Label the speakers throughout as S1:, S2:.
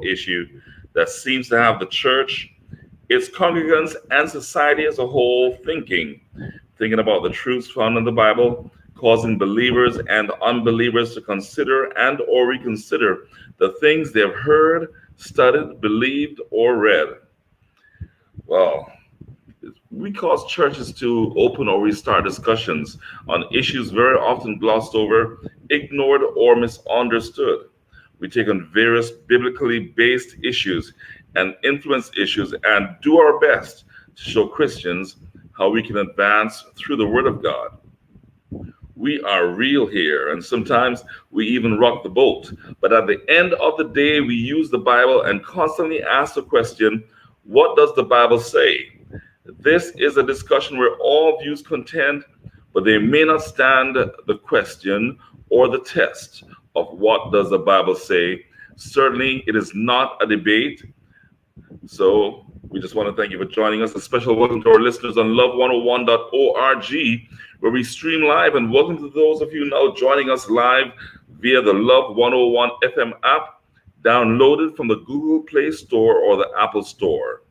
S1: issue that seems to have the church, its congregants, and society as a whole thinking about the truths found in the Bible, causing believers and unbelievers to consider and or reconsider the things they have heard, studied, believed, or read. Well, we cause churches to open or restart discussions on issues very often glossed over, ignored, or misunderstood. We take on various biblically based issues and influence issues and do our best to show Christians how we can advance through the Word of God. We are real here, and sometimes we even rock the boat. But at the end of the day, we use the Bible and constantly ask the question, what does the Bible say? This is a discussion where all views contend, but they may not stand the question or the test of what does the Bible say. Certainly, it is not a debate. So we just want to thank you for joining us. A special welcome to our listeners on love101.org, where we stream live, and welcome to those of you now joining us live via the Love 101 FM app, downloaded from the Google Play Store or the Apple Store.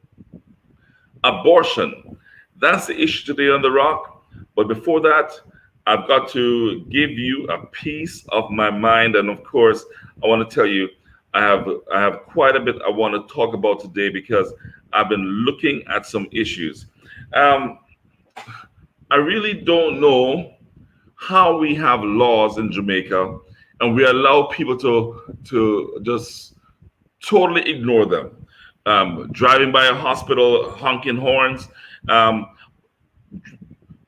S1: Abortion. That's the issue today on The Rock. But before that, I've got to give you a piece of my mind. And of course, I want to tell you, I have quite a bit I want to talk about today because I've been looking at some issues. I really don't know how we have laws in Jamaica and we allow people to just totally ignore them. Driving by a hospital, honking horns,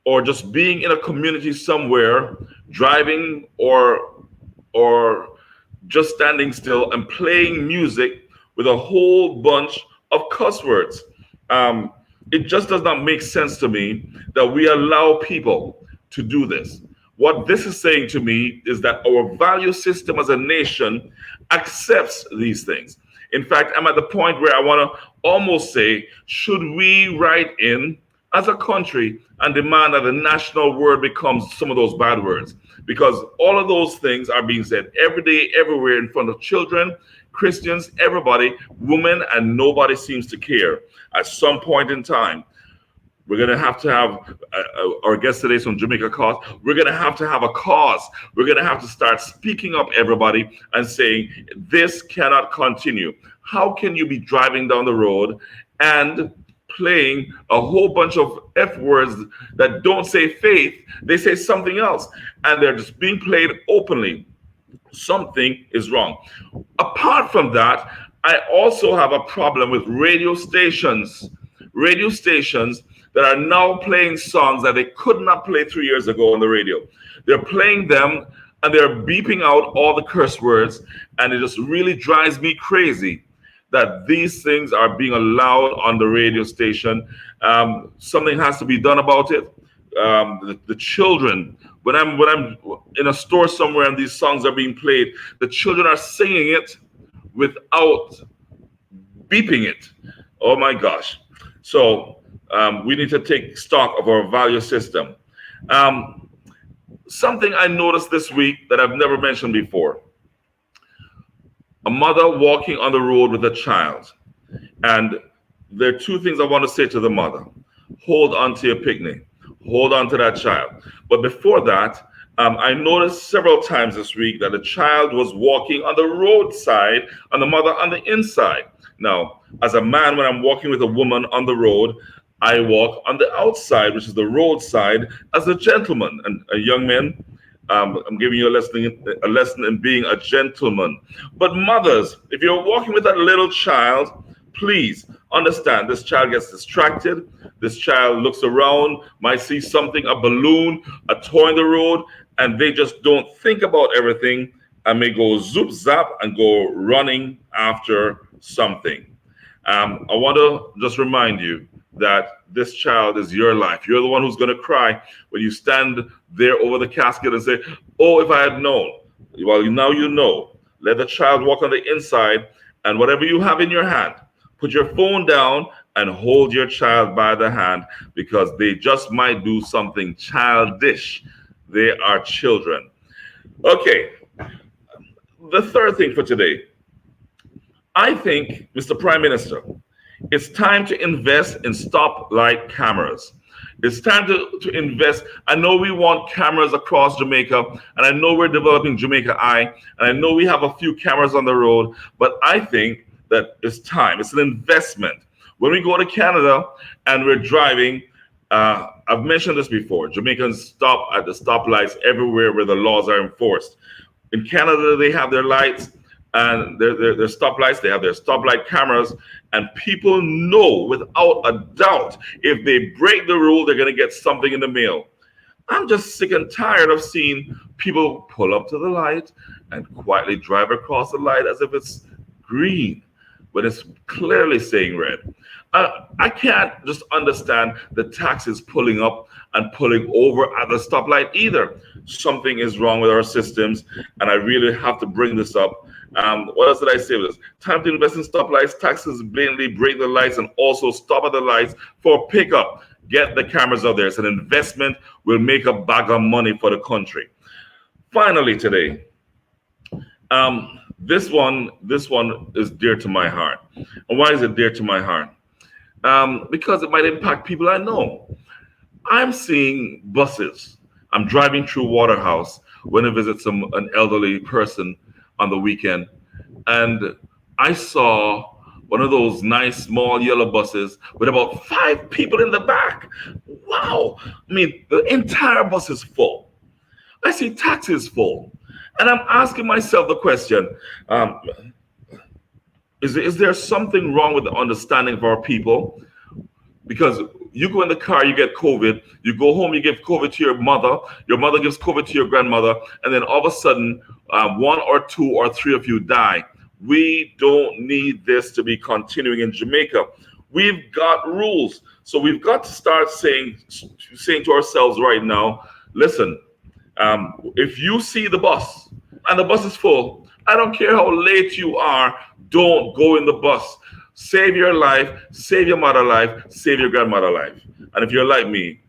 S1: or just being in a community somewhere, driving or just standing still and playing music with a whole bunch of cuss words. It just does not make sense to me that we allow people to do this. What this is saying to me is that our value system as a nation accepts these things. In fact, I'm at the point where I want to almost say, should we write in as a country and demand that the national word becomes some of those bad words? Because all of those things are being said every day, everywhere, in front of children, Christians, everybody, women, and nobody seems to care. At some point in time, we're going to have our guest today is from Jamaica Cause. We're going to have a cause. We're going to have to start speaking up, everybody, and saying, this cannot continue. How can you be driving down the road and playing a whole bunch of F words that don't say faith? They say something else, and they're just being played openly. Something is wrong. Apart from that, I also have a problem with radio stations that are now playing songs that they could not play 3 years ago on the radio. They're playing them and they're beeping out all the curse words, and it just really drives me crazy that these things are being allowed on the radio station. Something has to be done about it. The children, when I'm in a store somewhere and these songs are being played, the children are singing it without beeping it. Oh my gosh. So we need to take stock of our value system. Something I noticed this week that I've never mentioned before. A mother walking on the road with a child. And there are two things I want to say to the mother. Hold on to your picnic. Hold on to that child. But before that, I noticed several times this week that the child was walking on the roadside and the mother on the inside. Now, as a man, when I'm walking with a woman on the road, I walk on the outside, which is the roadside, as a gentleman. And a young man, I'm giving you a lesson in being a gentleman. But mothers, if you're walking with that little child, please understand this child gets distracted. This child looks around, might see something, a balloon, a toy in the road, and they just don't think about everything and may go zoop zap and go running after something. I want to just remind you that this child is your life. You're the one who's going to cry when you stand there over the casket and say, oh, if I had known. Well, now you know. Let the child walk on the inside, and whatever you have in your hand, put your phone down and hold your child by the hand, because they just might do something childish. They are children. Okay, the third thing for today. I think, Mr. Prime Minister, it's time to invest in stoplight cameras. It's time to invest. I know we want cameras across Jamaica, and I know we're developing Jamaica Eye, and I know we have a few cameras on the road, but I think that it's time. It's an investment. When we go to Canada and we're driving, I've mentioned this before. Jamaicans stop at the stoplights everywhere where the laws are enforced. In Canada, they have their lights and their stoplights. They have their stoplight cameras, and people know without a doubt if they break the rule, they're going to get something in the mail. I'm just sick and tired of seeing people pull up to the light and quietly drive across the light as if it's green when it's clearly saying red. I can't just understand the taxis pulling up and pulling over at the stoplight either. Something is wrong with our systems, and I really have to bring this up. What else did I say with this? Time to invest in stoplights. Taxis blatantly break the lights and also stop at the lights for pickup. Get the cameras out there. It's an investment. Will make a bag of money for the country. Finally, today, this one is dear to my heart. And why is it dear to my heart? Because it might impact people I know. I'm seeing buses. I'm driving through Waterhouse when I visit an elderly person on the weekend, and I saw one of those nice small yellow buses with about five people in the back. Wow! I mean, the entire bus is full. I see taxis full, and I'm asking myself the question: um, is there something wrong with the understanding of our people? Because you go in the car, you get COVID, you go home, you give COVID to your mother gives COVID to your grandmother, and then all of a sudden, one or two or three of you die. We don't need this to be continuing in Jamaica. We've got rules. So we've got to start saying to ourselves right now, listen, if you see the bus and the bus is full, I don't care how late you are, don't go in the bus. Save your life, save your mother life, save your grandmother life. And if you're like me,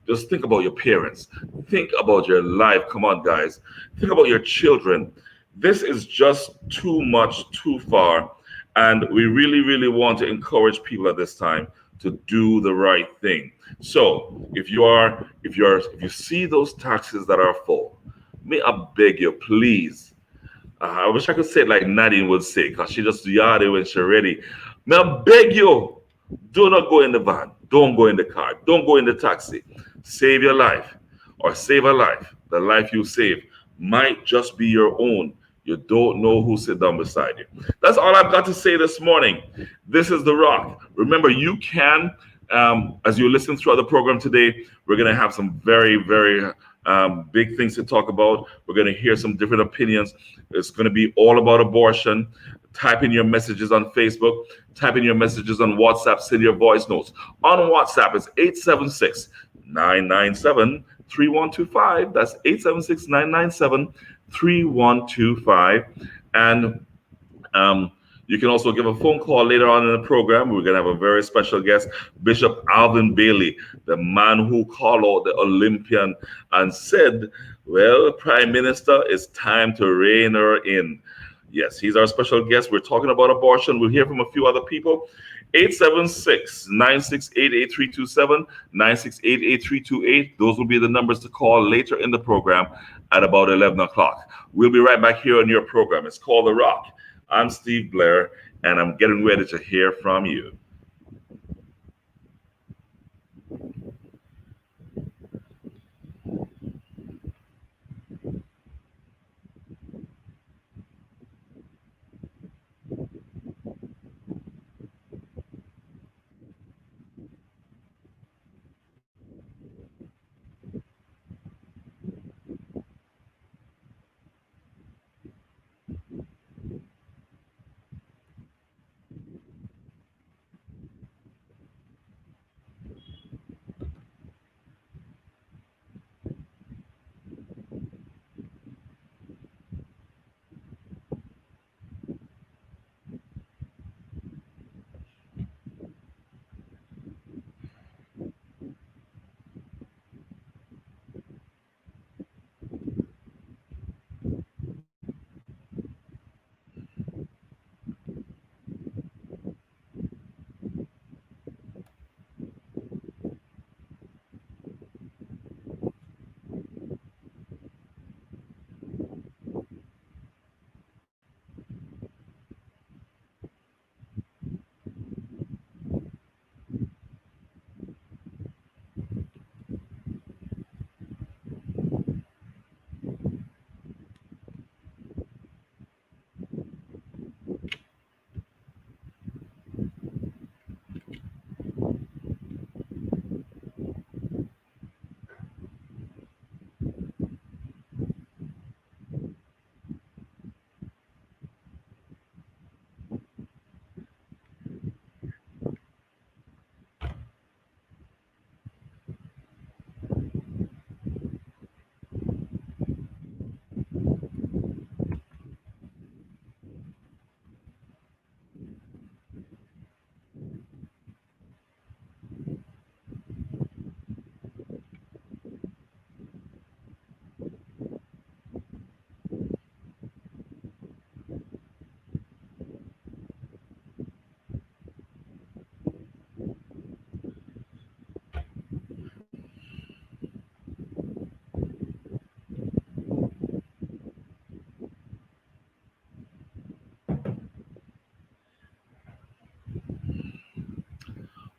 S1: just think about your parents. Think about your life. Come on, guys. Think about your children. This is just too much, too far. And we really, really want to encourage people at this time to do the right thing. So if you see those taxis that are full, may I beg you, please. I wish I could say it like Nadine would say, because she just yard it when she's ready. May I beg you, do not go in the van. Don't go in the car. Don't go in the taxi. Save your life or save a life. The life you save might just be your own. You don't know who sit down beside you. That's all I've got to say this morning. This is The Rock. Remember, you can, as you listen throughout the program today, we're going to have some very, very big things to talk about. We're going to hear some different opinions. It's going to be all about abortion. Type in your messages on Facebook. Type in your messages on WhatsApp. Send your voice notes. On WhatsApp, it's 876 997 3125. That's 876 997 3125. And you can also give a phone call later on in the program. We're going to have a very special guest, Bishop Alvin Bailey, the man who called out the Olympian and said, well, Prime Minister, it's time to rein her in. Yes, he's our special guest. We're talking about abortion. We'll hear from a few other people. 876-968-8327, 968-8328. Those will be the numbers to call later in the program at about 11 o'clock. We'll be right back here on your program. It's called The Rock. I'm Steve Blair, and I'm getting ready to hear from you.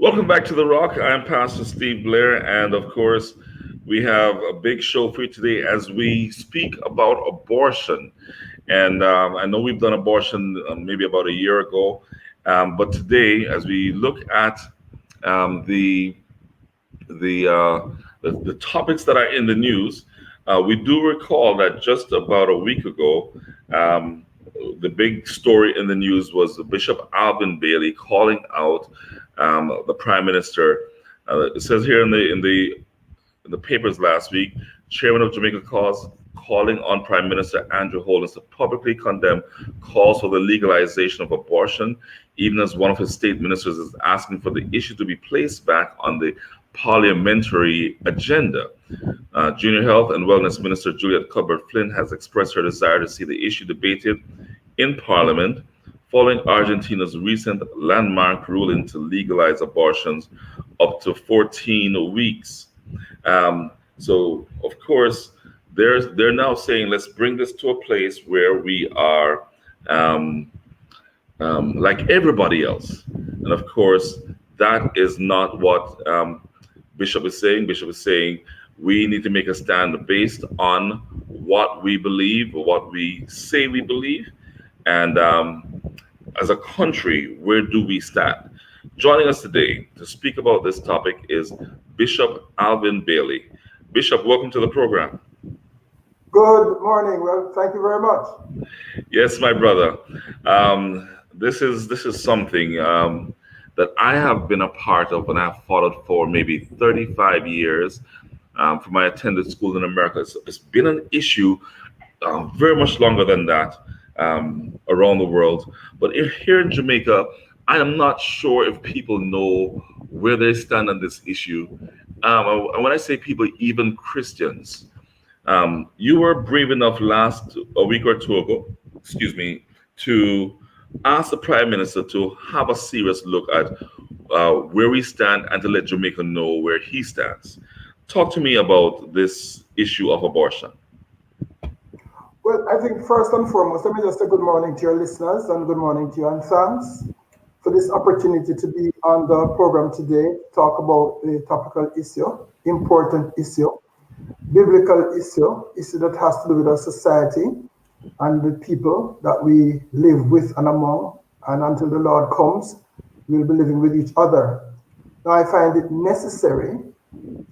S1: Welcome back to The Rock. I'm Pastor Steve Blair, and of course, we have a big show for you today as we speak about abortion. And I know we've done abortion maybe about a year ago, but today, as we look at um, the the topics that are in the news, we do recall that just about a week ago, um, the big story in the news was Bishop Alvin Bailey calling out the Prime Minister. It says here in the papers last week, Chairman of Jamaica Cause calling on Prime Minister Andrew Holness to publicly condemn calls for the legalization of abortion, even as one of his state ministers is asking for the issue to be placed back on the parliamentary agenda. Junior Health and Wellness Minister Juliet Cuthbert Flynn has expressed her desire to see the issue debated in Parliament following Argentina's recent landmark ruling to legalize abortions up to 14 weeks. So, of course, they're now saying, let's bring this to a place where we are like everybody else. And of course, that is not what Bishop is saying. Bishop is saying we need to make a stand based on what we believe, or what we say we believe, and as a country, where do we stand? Joining us today to speak about this topic is Bishop Alvin Bailey. Bishop, welcome to the program.
S2: Good morning. Well, thank you very much.
S1: Yes, my brother. This is something that I have been a part of and I've followed for maybe 35 years. From my attended school in America, it's been an issue very much longer than that around the world. But here in Jamaica, I am not sure if people know where they stand on this issue. And when I say people, even Christians. You were brave enough a week or two ago, to ask the Prime Minister to have a serious look at where we stand and to let Jamaica know where he stands. Talk to me about this issue of abortion.
S2: Well, I think first and foremost, let me just say good morning to your listeners and good morning to you, and thanks for this opportunity to be on the program today, talk about a topical issue, important issue, biblical issue that has to do with our society and the people that we live with and among, and until the Lord comes, we'll be living with each other. Now, I find it necessary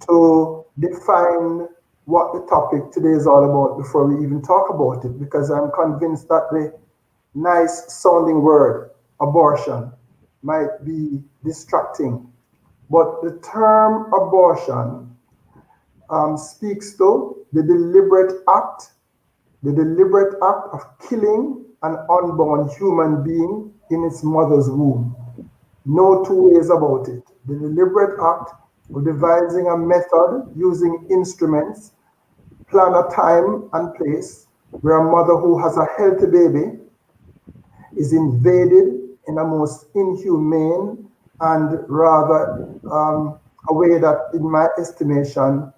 S2: to define what the topic today is all about before we even talk about it, because I'm convinced that the nice sounding word abortion might be distracting. But the term abortion speaks to the deliberate act of killing an unborn human being in its mother's womb. No two ways about it. The deliberate act of devising a method using instruments, plan a time and place where a mother who has a healthy baby is invaded in a most inhumane and rather a way that, in my estimation,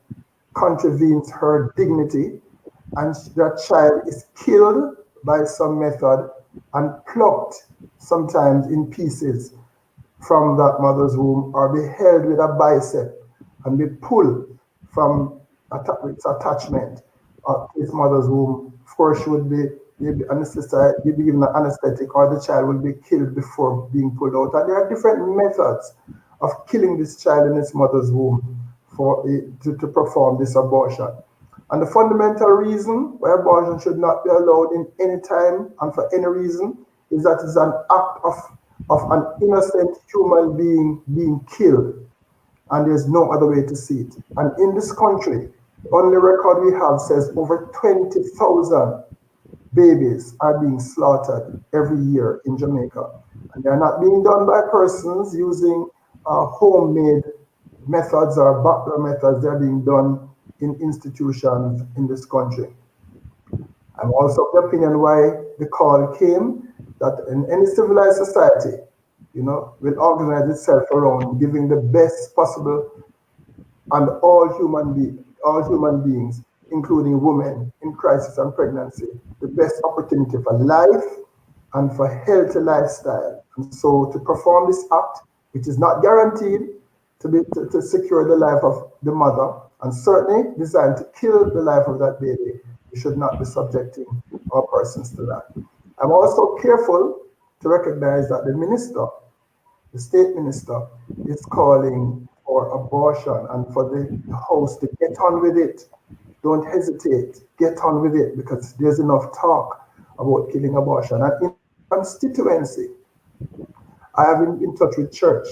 S2: contravenes her dignity, and that child is killed by some method and plucked sometimes in pieces from that mother's womb, or be held with a bicep and be pulled from its attachment to its mother's womb. Of course, she would be anesthetized, be given an anesthetic, or the child will be killed before being pulled out. And there are different methods of killing this child in its mother's womb to perform this abortion. And the fundamental reason why abortion should not be allowed in any time and for any reason is that it's an act of an innocent human being killed, and there's no other way to see it. And in this country, the only record we have says over 20,000 babies are being slaughtered every year in Jamaica. And they're not being done by persons using homemade methods or butler methods. They're being done in institutions in this country. I'm also of the opinion why the call came that in any civilized society, will organize itself around giving the best possible and all human beings, including women in crisis and pregnancy, the best opportunity for life and for healthy lifestyle. And so to perform this act which is not guaranteed to secure the life of the mother, and certainly designed to kill the life of that baby. We should not be subjecting our persons to that. I'm also careful to recognize that the minister, the state minister, is calling for abortion and for the House to get on with it. Don't hesitate, get on with it, because there's enough talk about killing abortion. And in constituency, I have been in touch with church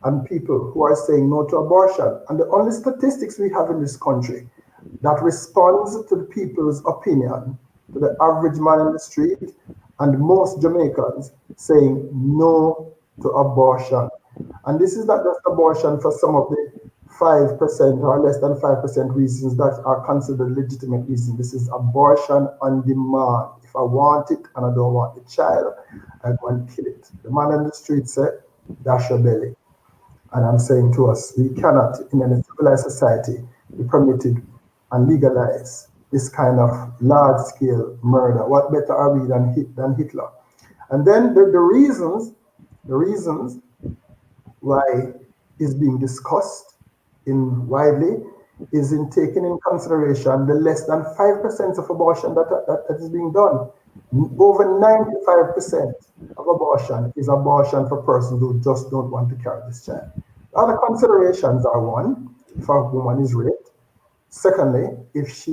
S2: and people who are saying no to abortion. And the only statistics we have in this country that responds to the people's opinion, to the average man in the street, and most Jamaicans saying no to abortion. And this is not just abortion for some of the 5% or less than 5% reasons that are considered legitimate reasons. This is abortion on demand. If I want it and I don't want the child, I go and kill it. The man on the street said, dash your belly. And I'm saying to us, we cannot, in a civilized society, be permitted and legalize this kind of large-scale murder. What better are we than Hitler? And then the reasons why it's being discussed widely is in taking in consideration the less than 5% of abortion that is being done. Over 95% of abortion is abortion for persons who just don't want to carry this child. Other considerations are: one, if a woman is raped; secondly, if she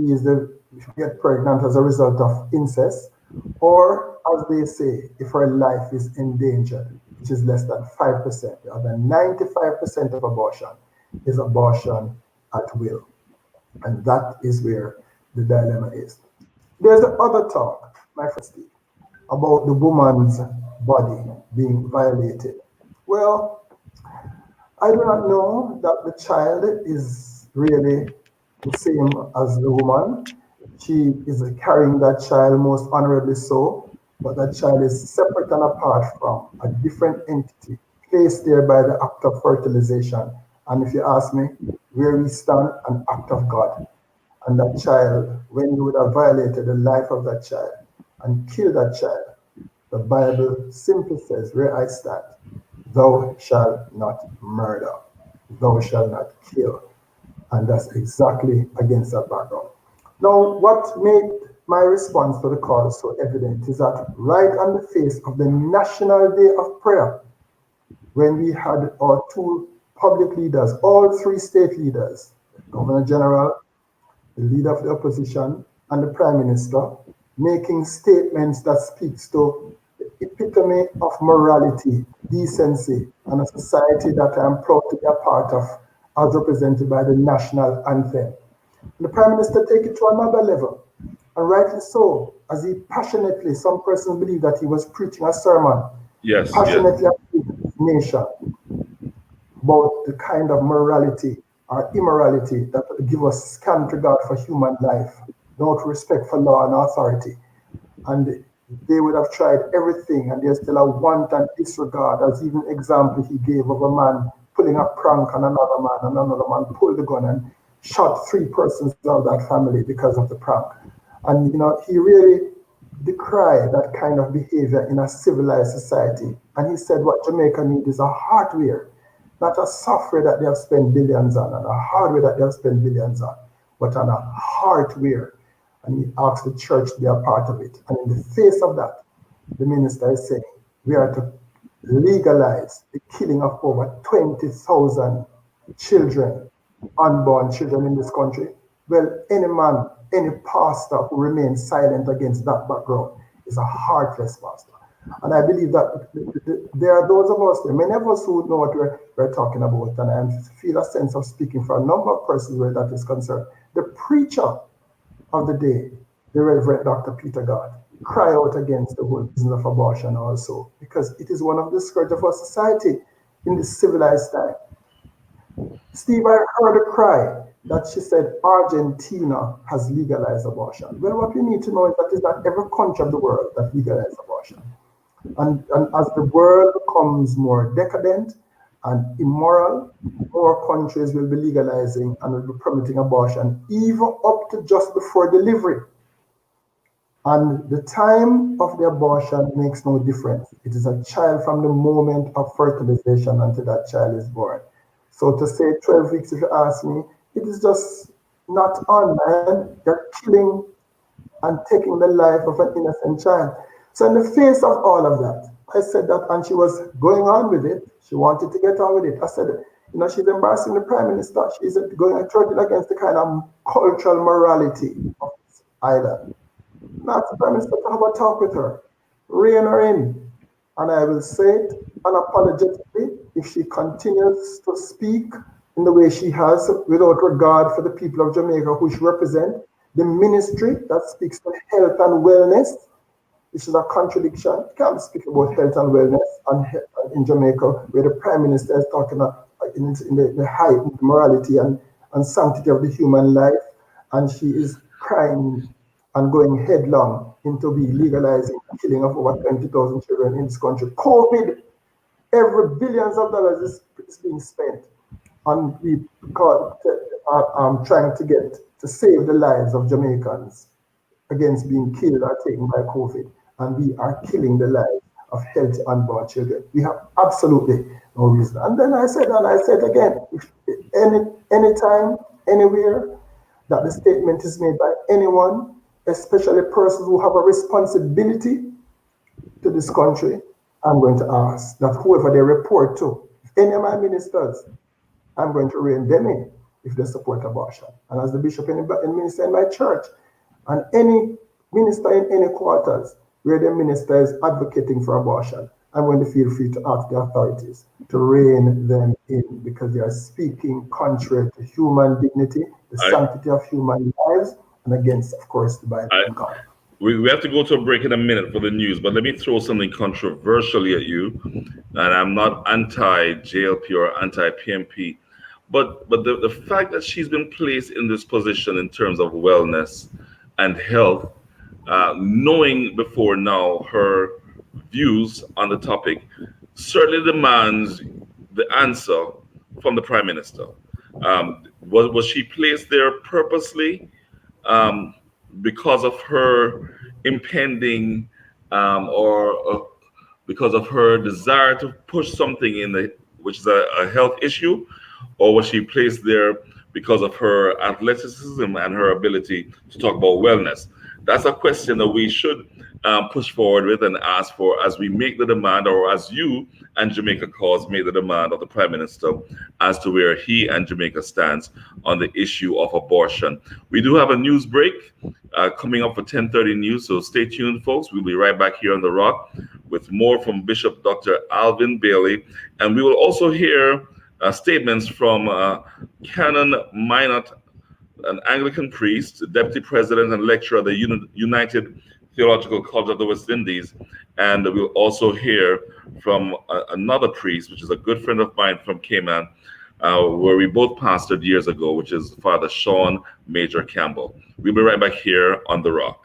S2: gets pregnant as a result of incest, or as they say, if her life is endangered, which is less than 5%. The other 95% of abortion is abortion at will. And that is where the dilemma is. There's the other talk, my friend Steve, about the woman's body being violated. Well, I do not know that the child is really the same as the woman. She is carrying that child most honorably so, but that child is separate and apart from a different entity placed there by the act of fertilization. And if you ask me, where we stand, an act of God. And that child, when you would have violated the life of that child and killed that child, the Bible simply says, where I stand, thou shalt not murder, thou shalt not kill. And that's exactly against that background. Now, what made my response to the call so evident is that right on the face of the National Day of Prayer, when we had our two public leaders, all three state leaders, the Governor General, the leader of the opposition, and the Prime Minister, making statements that speaks to the epitome of morality, decency, and a society that I am proud to be a part of, as represented by the national anthem. And the Prime Minister take it to another level, and rightly so, as he passionately, some persons believe that he was preaching a sermon,
S1: Yes,
S2: passionately appealed to his nation about the kind of morality or immorality that would give us scant regard for human life, no respect for law and authority. And they would have tried everything, and there's still a wanton disregard, as even example he gave of a man pulling a prank on another man, and another man pulled the gun and shot 3 persons out of that family because of the prank. And he really decried that kind of behavior in a civilized society. And he said what Jamaica needs is a hardware, not a software that they have spent billions on, and a hardware that they have spent billions on, but on a hardware. And he asked the church to be a part of it. And in the face of that, the minister is saying we are to legalize the killing of over 20,000 children, unborn children in this country. Well, any man, any pastor who remains silent against that background is a heartless pastor. And I believe that there are those of us, many of us who know what we're talking about, and I feel a sense of speaking for a number of persons where that is concerned. The preacher of the day, the Reverend Dr. Peter Garth, cry out against the whole business of abortion also, because it is one of the scourge of our society in this civilized time. Steve, I heard a cry that she said Argentina has legalized abortion. Well, what we need to know is that it's not every country of the world that legalizes abortion. And as the world becomes more decadent and immoral, more countries will be legalizing and will be permitting abortion, even up to just before delivery. And the time of the abortion makes no difference. It is a child from the moment of fertilization until that child is born. So to say 12 weeks, if you ask me, it is just not on, man. You're killing and taking the life of an innocent child. So in the face of all of that, I said that, and she was going on with it. She wanted to get on with it. I said, she's embarrassing the prime minister. She's going against the kind of cultural morality of this island. Not the prime minister to have a talk with her, rein her in. And I will say it unapologetically, if she continues to speak in the way she has, without regard for the people of Jamaica who she represents, the ministry that speaks to health and wellness, which is a contradiction. You can't speak about health and wellness in Jamaica, where the prime minister is talking in the heightened morality and sanctity of the human life, and she is crying and going headlong into the legalizing the killing of over 20,000 children in this country. COVID, every billions of dollars is being spent on trying to get to save the lives of Jamaicans against being killed or taken by COVID, and we are killing the lives of healthy unborn children. We have absolutely no reason. And then I said again, if anytime, anywhere that the statement is made by anyone, especially persons who have a responsibility to this country, I'm going to ask that whoever they report to, if any of my ministers, I'm going to rein them in if they support abortion. And as the bishop and minister in my church, and any minister in any quarters where the minister is advocating for abortion, I'm going to feel free to ask the authorities to rein them in, because they are speaking contrary to human dignity, the sanctity of human lives, and against, of course, the Bible and God.
S1: We have to go to a break in a minute for the news, but let me throw something controversially at you. And I'm not anti-JLP or anti-PMP, but the fact that she's been placed in this position in terms of wellness and health, knowing before now her views on the topic, certainly demands the answer from the Prime Minister. Was she placed there purposely? Because of her impending or because of her desire to push something which is a health issue, or was she placed there because of her athleticism and her ability to talk about wellness? That's a question that we should push forward with and ask for as we make the demand, or as you and Jamaica Cause make the demand of the Prime Minister as to where he and Jamaica stands on the issue of abortion. We do have a news break coming up for 10:30 news, so stay tuned, folks. We'll be right back here on The Rock with more from Bishop Dr. Alvin Bailey, and we will also hear statements from Canon Minott, an Anglican priest, deputy president and lecturer at the United Theological College of the West Indies. And we'll also hear from another priest, which is a good friend of mine from Canon, where we both pastored years ago, which is Father Sean Major Campbell. We'll be right back here on The Rock.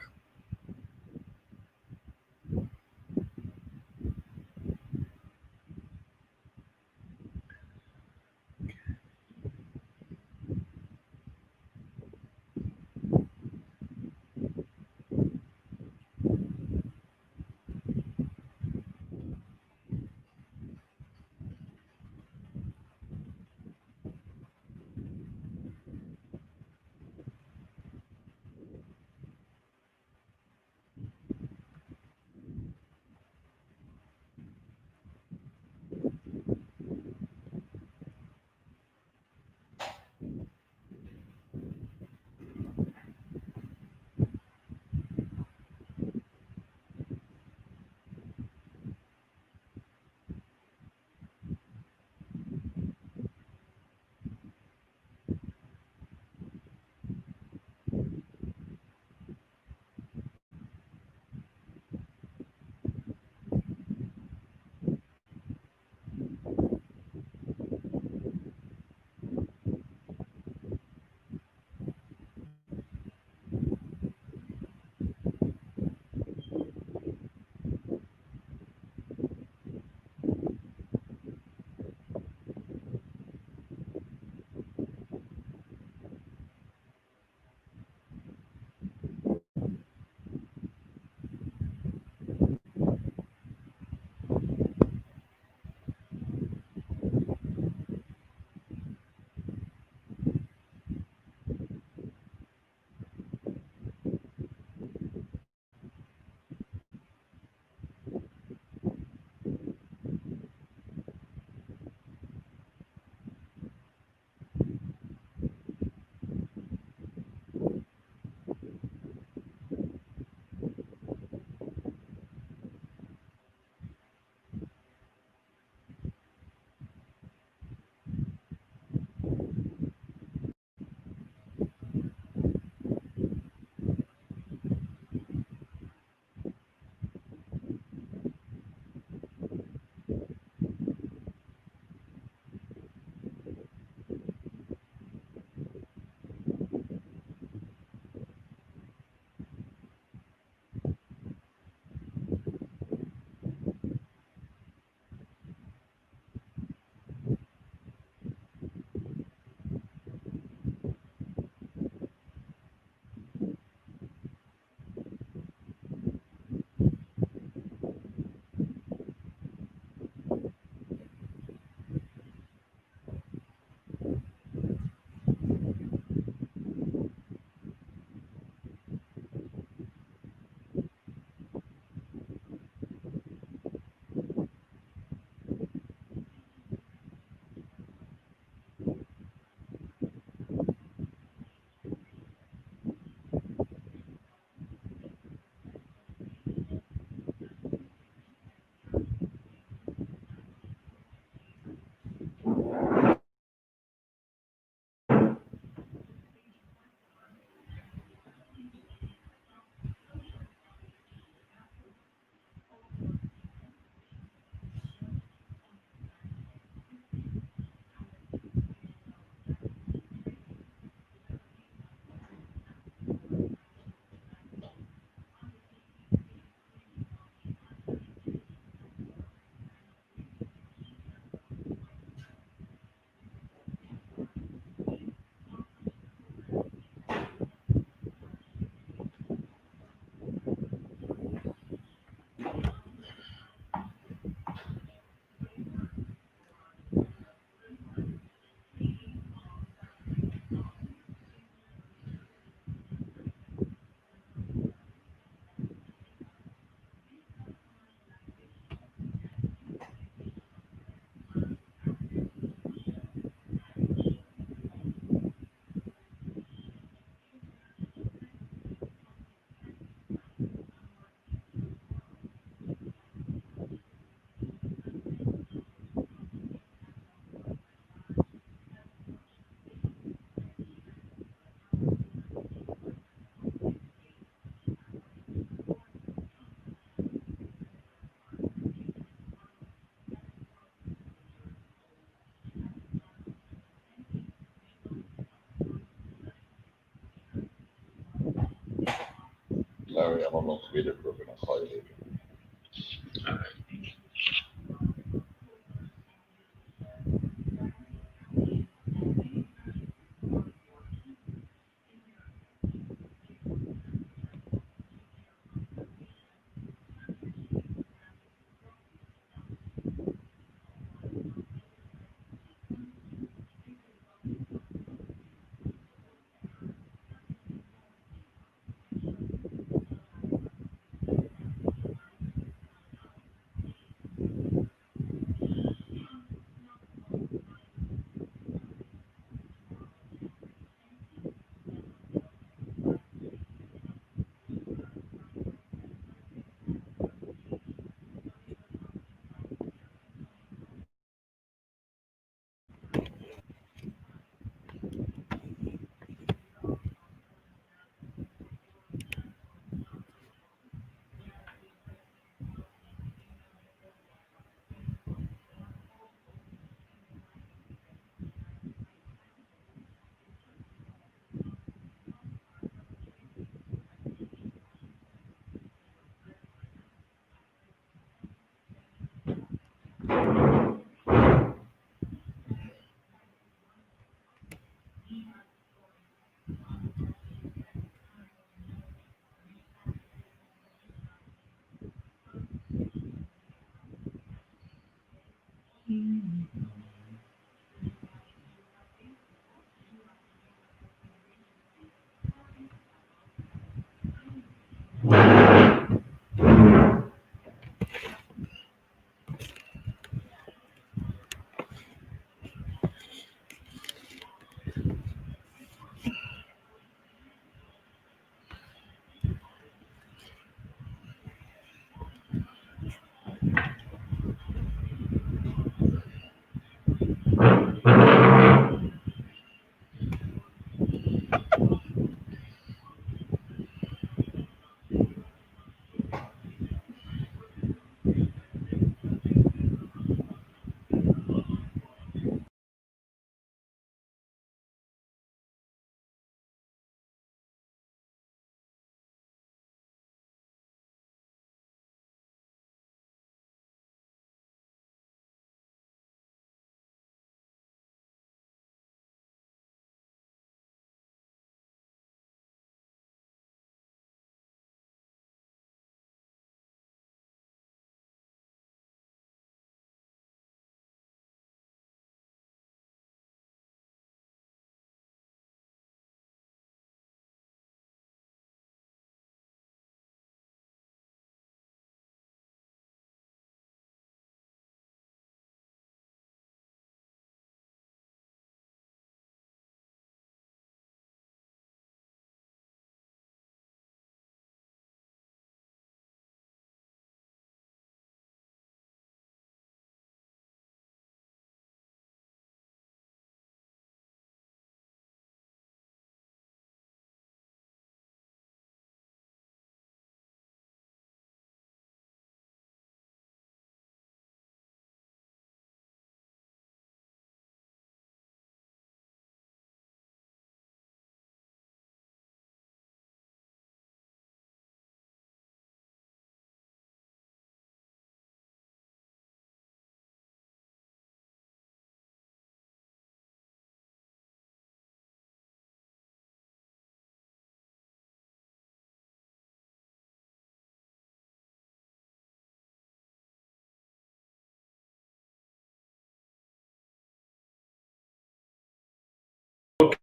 S3: sorry, I'm on my computer program. I'll call you later.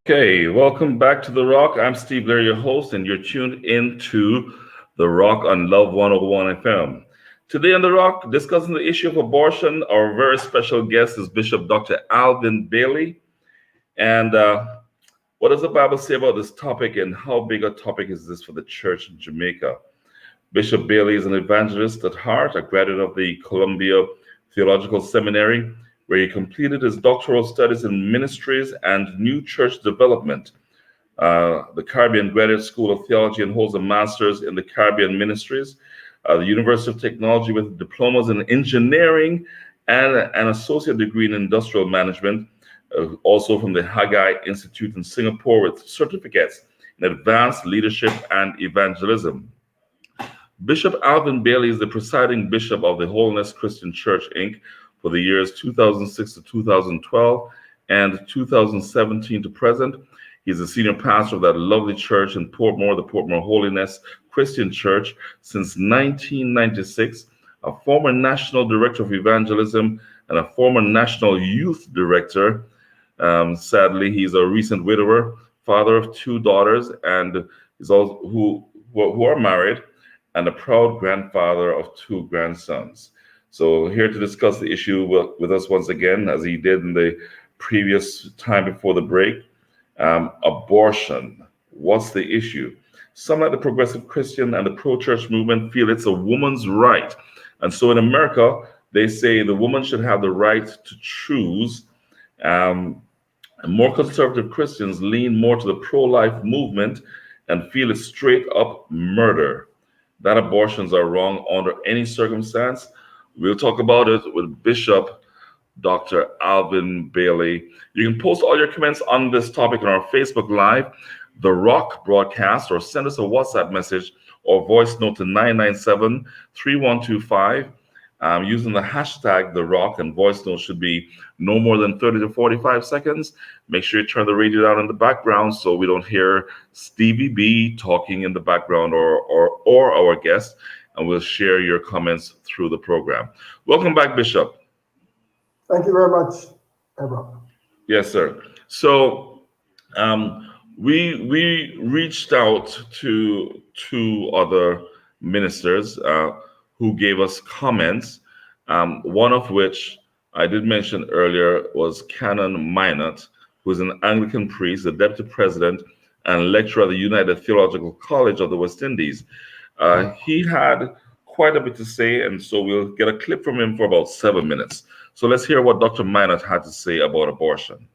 S1: Okay, welcome back to The Rock. I'm Steve Blair, your host, and you're tuned into The Rock on Love 101 FM. Today on The Rock, discussing the issue of abortion, our very special guest is Bishop Dr. Alvin Bailey. And what does the Bible say about this topic, and how big a topic is this for the church in Jamaica? Bishop Bailey is an evangelist at heart, a graduate of the Columbia Theological Seminary, where he completed his doctoral studies in ministries and new church development. The Caribbean Graduate School of Theology, and holds a master's in the Caribbean Ministries. The University of Technology with diplomas in engineering and an associate degree in industrial management. Also from the Haggai Institute in Singapore with certificates in advanced leadership and evangelism. Bishop Alvin Bailey is the presiding bishop of the Holiness Christian Church, Inc. for the years 2006 to 2012 and 2017 to present. He's the senior pastor of that lovely church in Portmore, the Portmore Holiness Christian Church, since 1996, a former national director of evangelism and a former national youth director. Sadly, he's a recent widower, father of two daughters, and is also who are married, and a proud grandfather of two grandsons. So here to discuss the issue with us once again, as he did in the previous time before the break, abortion. What's the issue? Some like the progressive Christian and the pro-church movement feel it's a woman's right. And so in America, they say the woman should have the right to choose. And more conservative Christians lean more to the pro-life movement and feel it's straight up murder, that abortions are wrong under any circumstance. We'll talk about it with Bishop Dr. Alvin Bailey. You can post all your comments on this topic on our Facebook Live, The Rock broadcast, or send us a WhatsApp message or voice note to 997-3125 using the hashtag The Rock, and voice note should be no more than 30 to 45 seconds. Make sure you turn the radio down in the background so we don't hear Stevie B talking in the background or our guest, and we'll share your comments through the program. Welcome back, Bishop.
S2: Thank you very much, Herro.
S1: Yes, sir. So we reached out to two other ministers who gave us comments. One of which I did mention earlier was Canon Minott, who is an Anglican priest, the deputy president, and lecturer at the United Theological College of the West Indies. He had quite a bit to say, and so we'll get a clip from him for about 7 minutes. So let's hear what Dr. Minott had to say about abortion.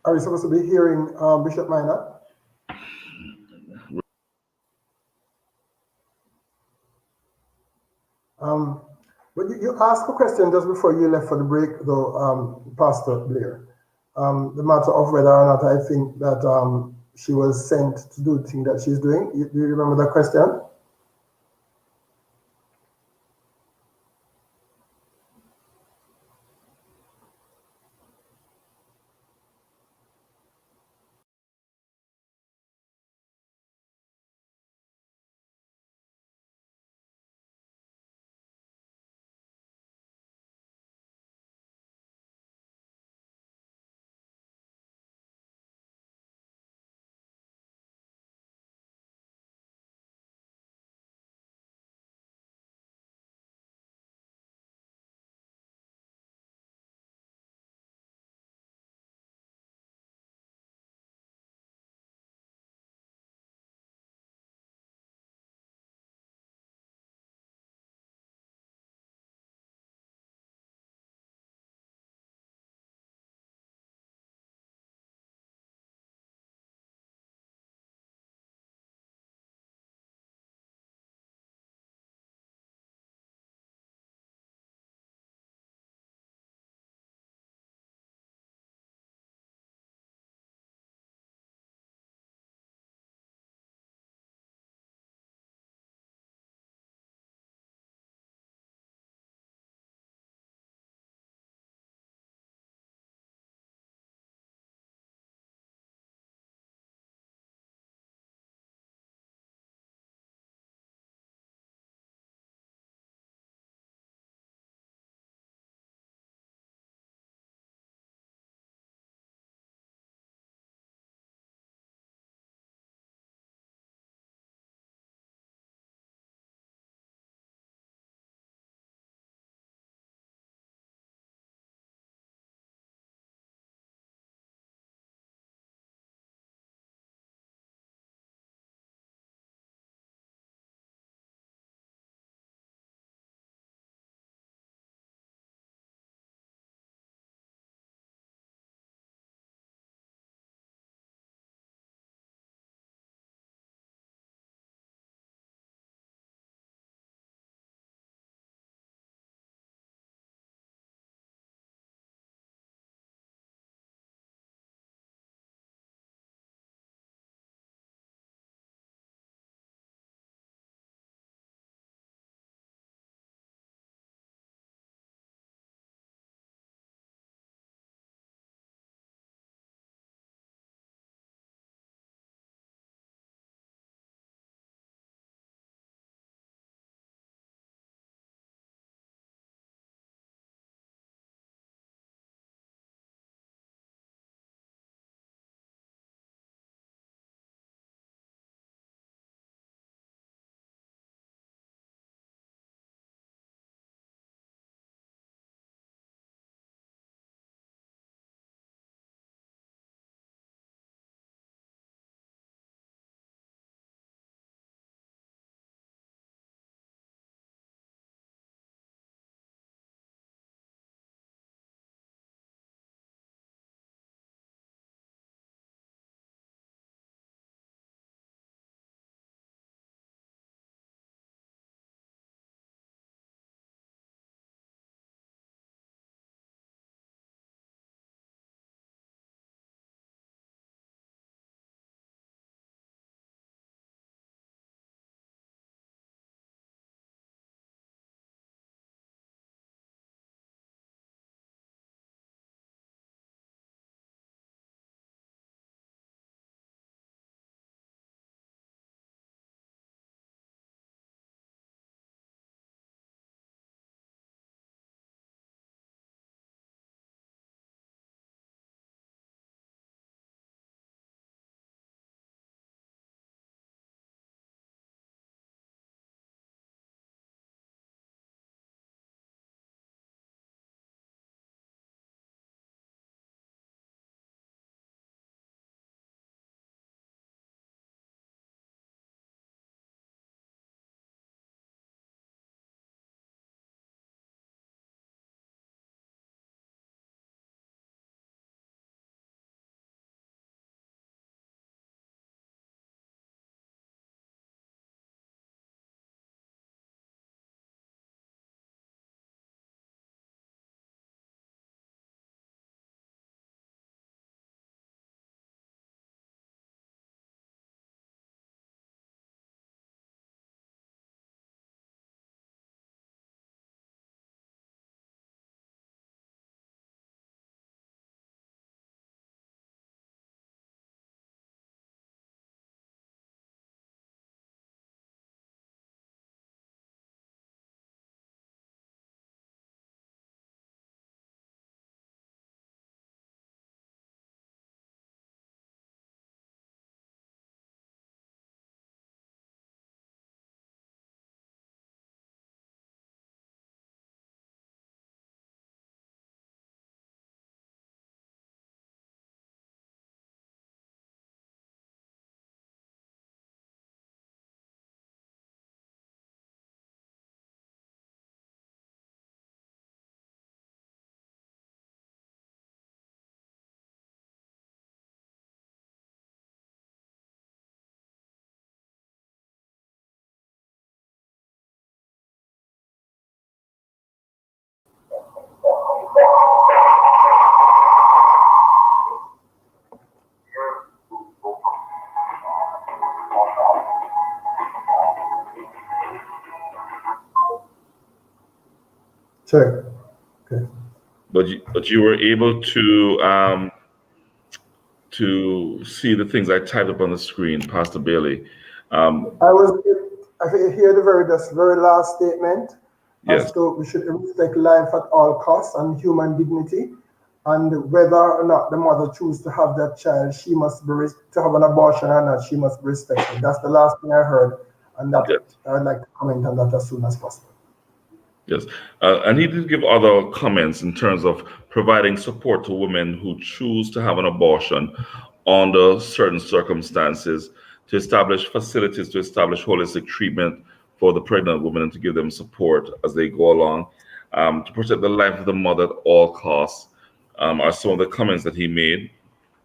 S2: Are we supposed to be hearing Bishop Minott? But you asked a question just before you left for the break, though, Pastor Blair. The matter of whether or not I think that she was sent to do the thing that she's doing. Do you remember that question? Sure. Okay.
S1: But you were able to see the things I typed up on the screen, Pastor Bailey.
S2: I hear this very last statement
S1: Yes.
S2: as to we should respect life at all costs and human dignity, and whether or not the mother chooses to have that child, she must be to have an abortion or not, she must be respected. That's the last thing I heard, and that
S1: Yes.
S2: I would like to comment on that as soon as possible.
S1: Yes, and he did give other comments in terms of providing support to women who choose to have an abortion under certain circumstances, to establish facilities, to establish holistic treatment for the pregnant women, and to give them support as they go along, to protect the life of the mother at all costs, are some of the comments that he made,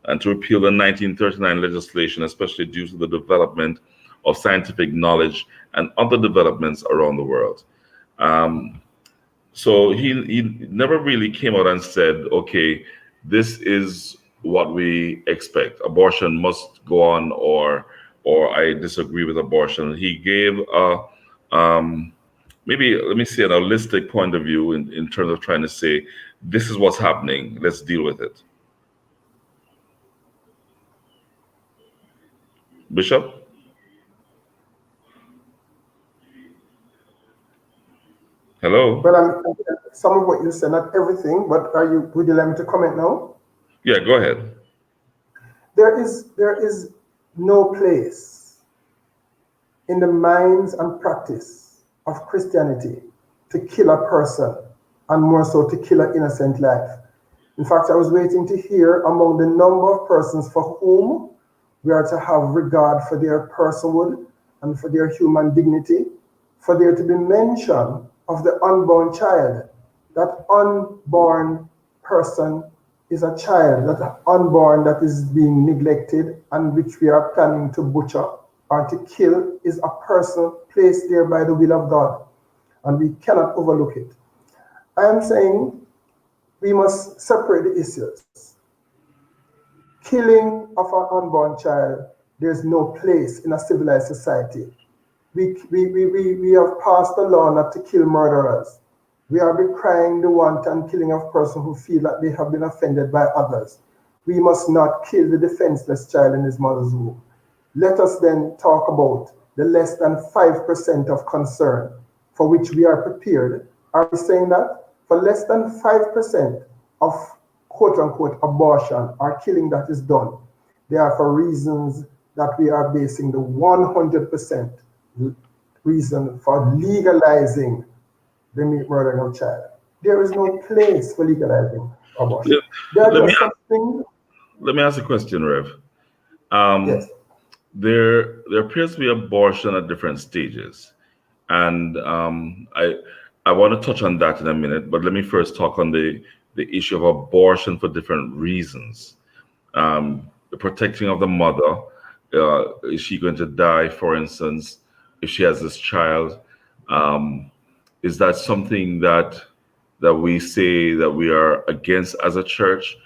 S1: and to repeal the 1939 legislation, especially due to the development of scientific knowledge and other developments around the world. So he never really came out and said, okay, this is what we expect. Abortion must go on, or I disagree with abortion. He gave maybe, let me say, an holistic point of view in terms of trying to say, this is what's happening. Let's deal with it. Bishop? Hello?
S2: Well, some of what you said, not everything, but would you like me to comment now?
S1: Yeah, go ahead.
S2: There is no place in the minds and practice of Christianity to kill a person, and more so to kill an innocent life. In fact, I was waiting to hear among the number of persons for whom we are to have regard for their personhood and for their human dignity, for there to be mention of the unborn child. That unborn person is a child, that unborn that is being neglected and which we are planning to butcher or to kill is a person placed there by the will of God, and we cannot overlook it. I am saying we must separate the issues. Killing of an unborn child, there's no place in a civilized society. We have passed a law not to kill murderers. We are decrying the wanton killing of persons who feel that they have been offended by others. We must not kill the defenseless child in his mother's womb. Let us then talk about the less than 5% of concern for which we are prepared. Are we saying that? For less than 5% of quote-unquote abortion or killing that is done, they are for reasons that we are basing the 100% reason for legalizing the murdering of child. There is no place for legalizing abortion.
S1: Let me ask a question, Rev.
S2: Yes.
S1: There appears to be abortion at different stages, and I want to touch on that in a minute. But let me first talk on the issue of abortion for different reasons. The protecting of the mother. Is she going to die, for instance, if she has this child? Is that something that we say that we are against as a church?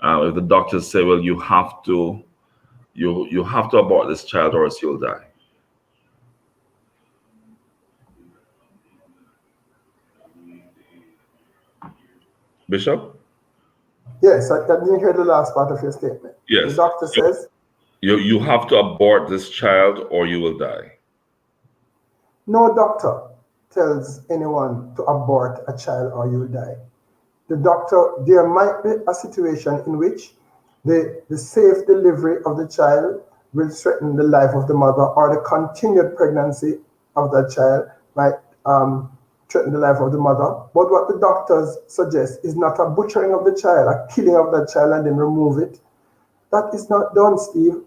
S1: If the doctors say, well, you have to abort this child or else you'll die. Bishop?
S2: Yes, I didn't hear the last part of your statement.
S1: Yes.
S2: The doctor says
S1: you have to abort this child or you will die.
S2: No doctor tells anyone to abort a child or you will die. There might be a situation in which the safe delivery of the child will threaten the life of the mother, or the continued pregnancy of that child might threaten the life of the mother. But what the doctors suggest is not a butchering of the child, a killing of that child and then remove it. That is not done, Steve.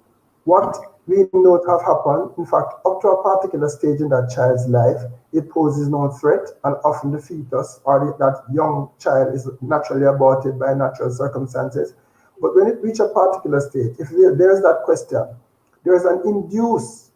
S2: What we know to have happened, in fact, up to a particular stage in that child's life, it poses no threat, and often the fetus or that young child is naturally aborted by natural circumstances. But when it reaches a particular stage, if there's that question, there is an induce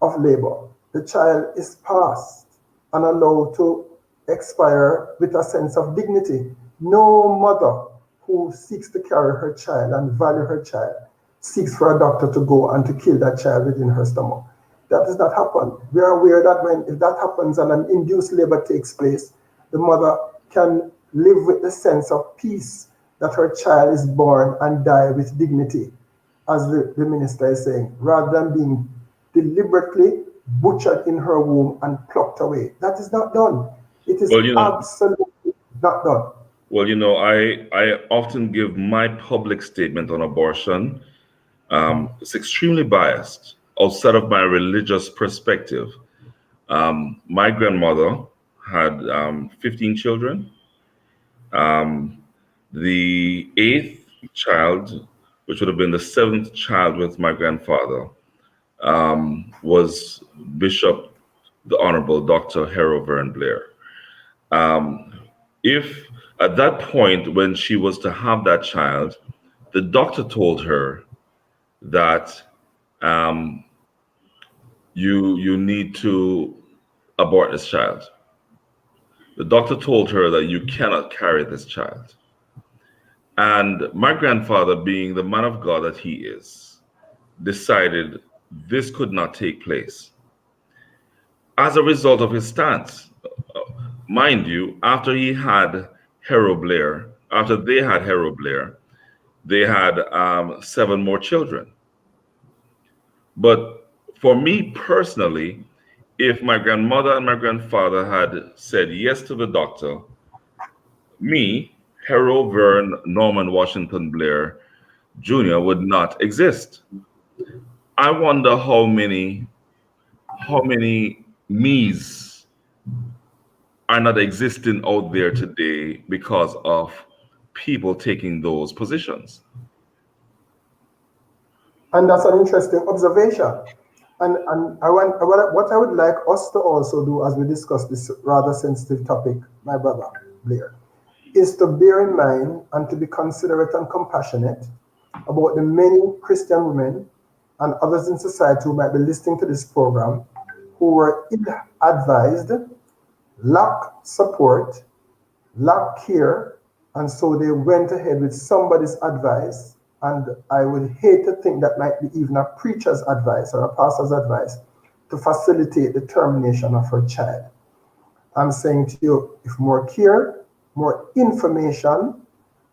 S2: of labor. The child is passed and allowed to expire with a sense of dignity. No mother who seeks to carry her child and value her child seeks for a doctor to go and to kill that child within her stomach. That does not happen. We are aware that if that happens and an induced labor takes place, the mother can live with the sense of peace that her child is born and die with dignity, as the minister is saying, rather than being deliberately butchered in her womb and plucked away. That is not done. It is
S1: Well,
S2: absolutely not done.
S1: well, I often give my public statement on abortion. It's extremely biased outside of my religious perspective. My grandmother had 15 children. The eighth child, which would have been the seventh child with my grandfather, was Bishop, the Honorable Dr. Herro Blair. If at that point when she was to have that child, the doctor told her that you need to abort this child. The doctor told her that you cannot carry this child. And my grandfather, being the man of God that he is, decided this could not take place. As a result of his stance, mind you, after he had Herro Blair, after they had Herro Blair, they had 7 more children. But for me personally, if my grandmother and my grandfather had said yes to the doctor, me, Herro Vern Norman Washington Blair Jr. would not exist. I wonder how many me's are not existing out there today because of people taking those positions.
S2: And that's an interesting observation. And what I would like us to also do as we discuss this rather sensitive topic, my brother Blair, is to bear in mind and to be considerate and compassionate about the many Christian women and others in society who might be listening to this program who were ill-advised, lack support, lack care, and so they went ahead with somebody's advice. And I would hate to think that might be even a preacher's advice or a pastor's advice to facilitate the termination of her child. I'm saying to you, if more care, more information,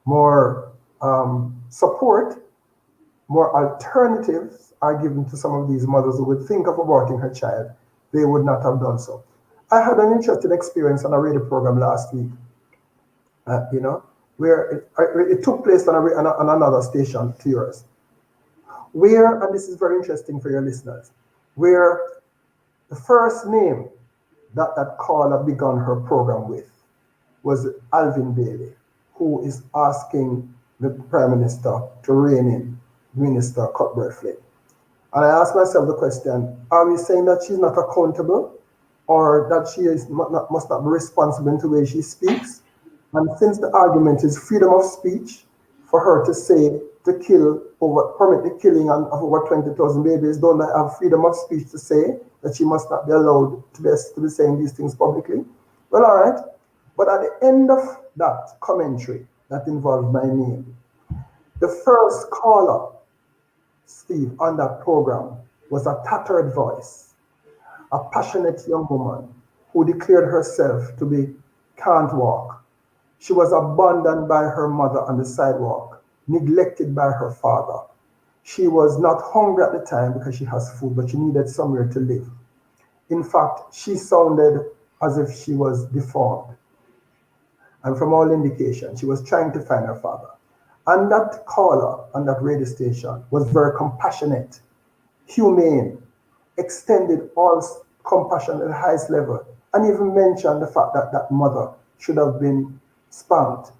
S2: more support, more alternatives are given to some of these mothers who would think of aborting her child, they would not have done so. I had an interesting experience on a radio program last week, where it took place on another station to yours, where, and this is very interesting for your listeners, where the first name that caller began her program with was Alvin Bailey, who is asking the Prime Minister to rein in Minister Cuthbert Flynn. And I asked myself the question, are we saying that she's not accountable or that she must not be responsible in the way she speaks? And since the argument is freedom of speech, for her to say, permit the killing of over 20,000 babies, don't I have freedom of speech to say that she must not be allowed to be saying these things publicly? Well, all right. But at the end of that commentary that involved my name, the first caller, Steve, on that program was a tattered voice, a passionate young woman who declared herself to be can't walk. She was abandoned by her mother on the sidewalk, neglected by her father. She was not hungry at the time because she has food, but she needed somewhere to live. In fact, she sounded as if she was deformed. And from all indication, she was trying to find her father. And that caller on that radio station was very compassionate, humane, extended all compassion at the highest level, and even mentioned the fact that that mother should have been spanked,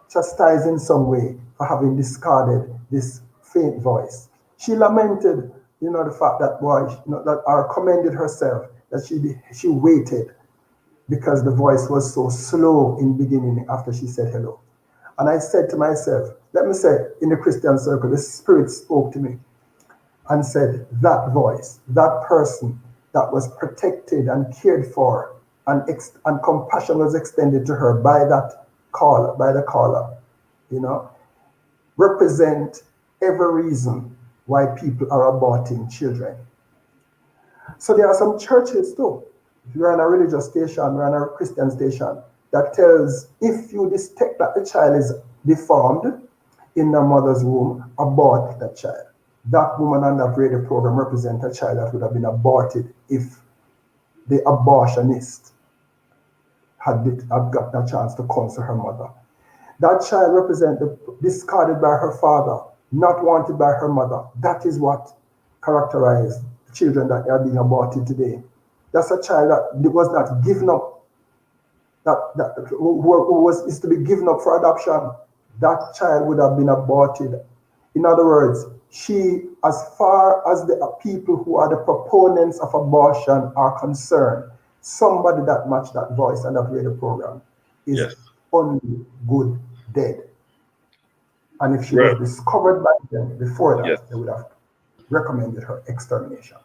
S2: chastised in some way for having discarded this faint voice. She lamented, the fact that or commended herself that she waited because the voice was so slow in beginning after she said hello. And I said to myself, let me say, in the Christian circle, the Spirit spoke to me and said, that voice, that person that was protected and cared for and compassion was extended to her by that caller, by the caller, represent every reason why people are aborting children. So there are some churches too. If you're on a religious station, we're on a Christian station, that tells if you detect that the child is deformed in the mother's womb, abort that child. That woman on that radio program represents a child that would have been aborted if the abortionist had gotten a chance to counsel her mother. That child represents discarded by her father, not wanted by her mother. That is what characterizes children that are being aborted today. That's a child that was not given up, who is to be given up for adoption. That child would have been aborted. In other words, as far as the people who are the proponents of abortion are concerned, somebody that matched that voice on that radio program is only good dead. And if she was discovered by them before that, they would have recommended her extermination.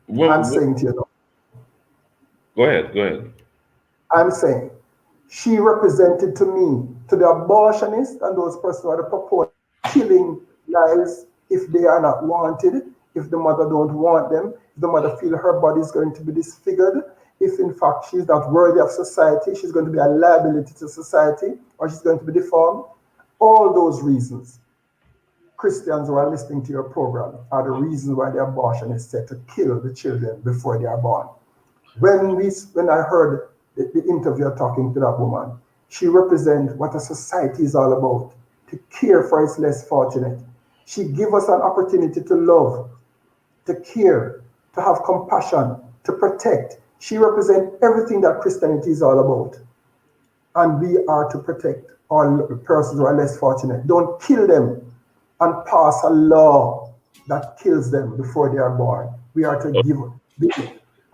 S2: I'm saying to you now.
S1: Go ahead.
S2: I'm saying she represented to me, to the abortionists and those persons who are the proponents, killing lives if they are not wanted, if the mother don't want them, if the mother feel her body is going to be disfigured, if in fact she's not worthy of society, she's going to be a liability to society, or she's going to be deformed. All those reasons, Christians who are listening to your program, are the reasons why the abortion is set to kill the children before they are born. When I heard the interviewer talking to that woman, she represents what a society is all about, to care for its less fortunate. She gives us an opportunity to love, to care, to have compassion, to protect. She represents everything that Christianity is all about. And we are to protect all persons who are less fortunate. Don't kill them and pass a law that kills them before they are born. We are to give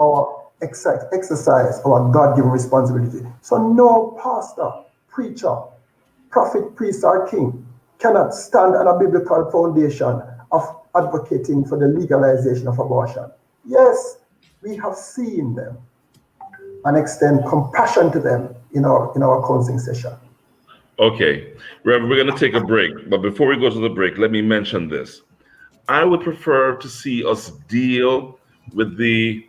S2: our exercise our God-given responsibility. So no pastor, preacher, prophet, priest, or king cannot stand on a biblical foundation of advocating for the legalization of abortion. Yes, we have seen them and extend compassion to them in our counseling session.
S1: Okay, Reverend, we're going to take a break. But before we go to the break, let me mention this. I would prefer to see us deal with the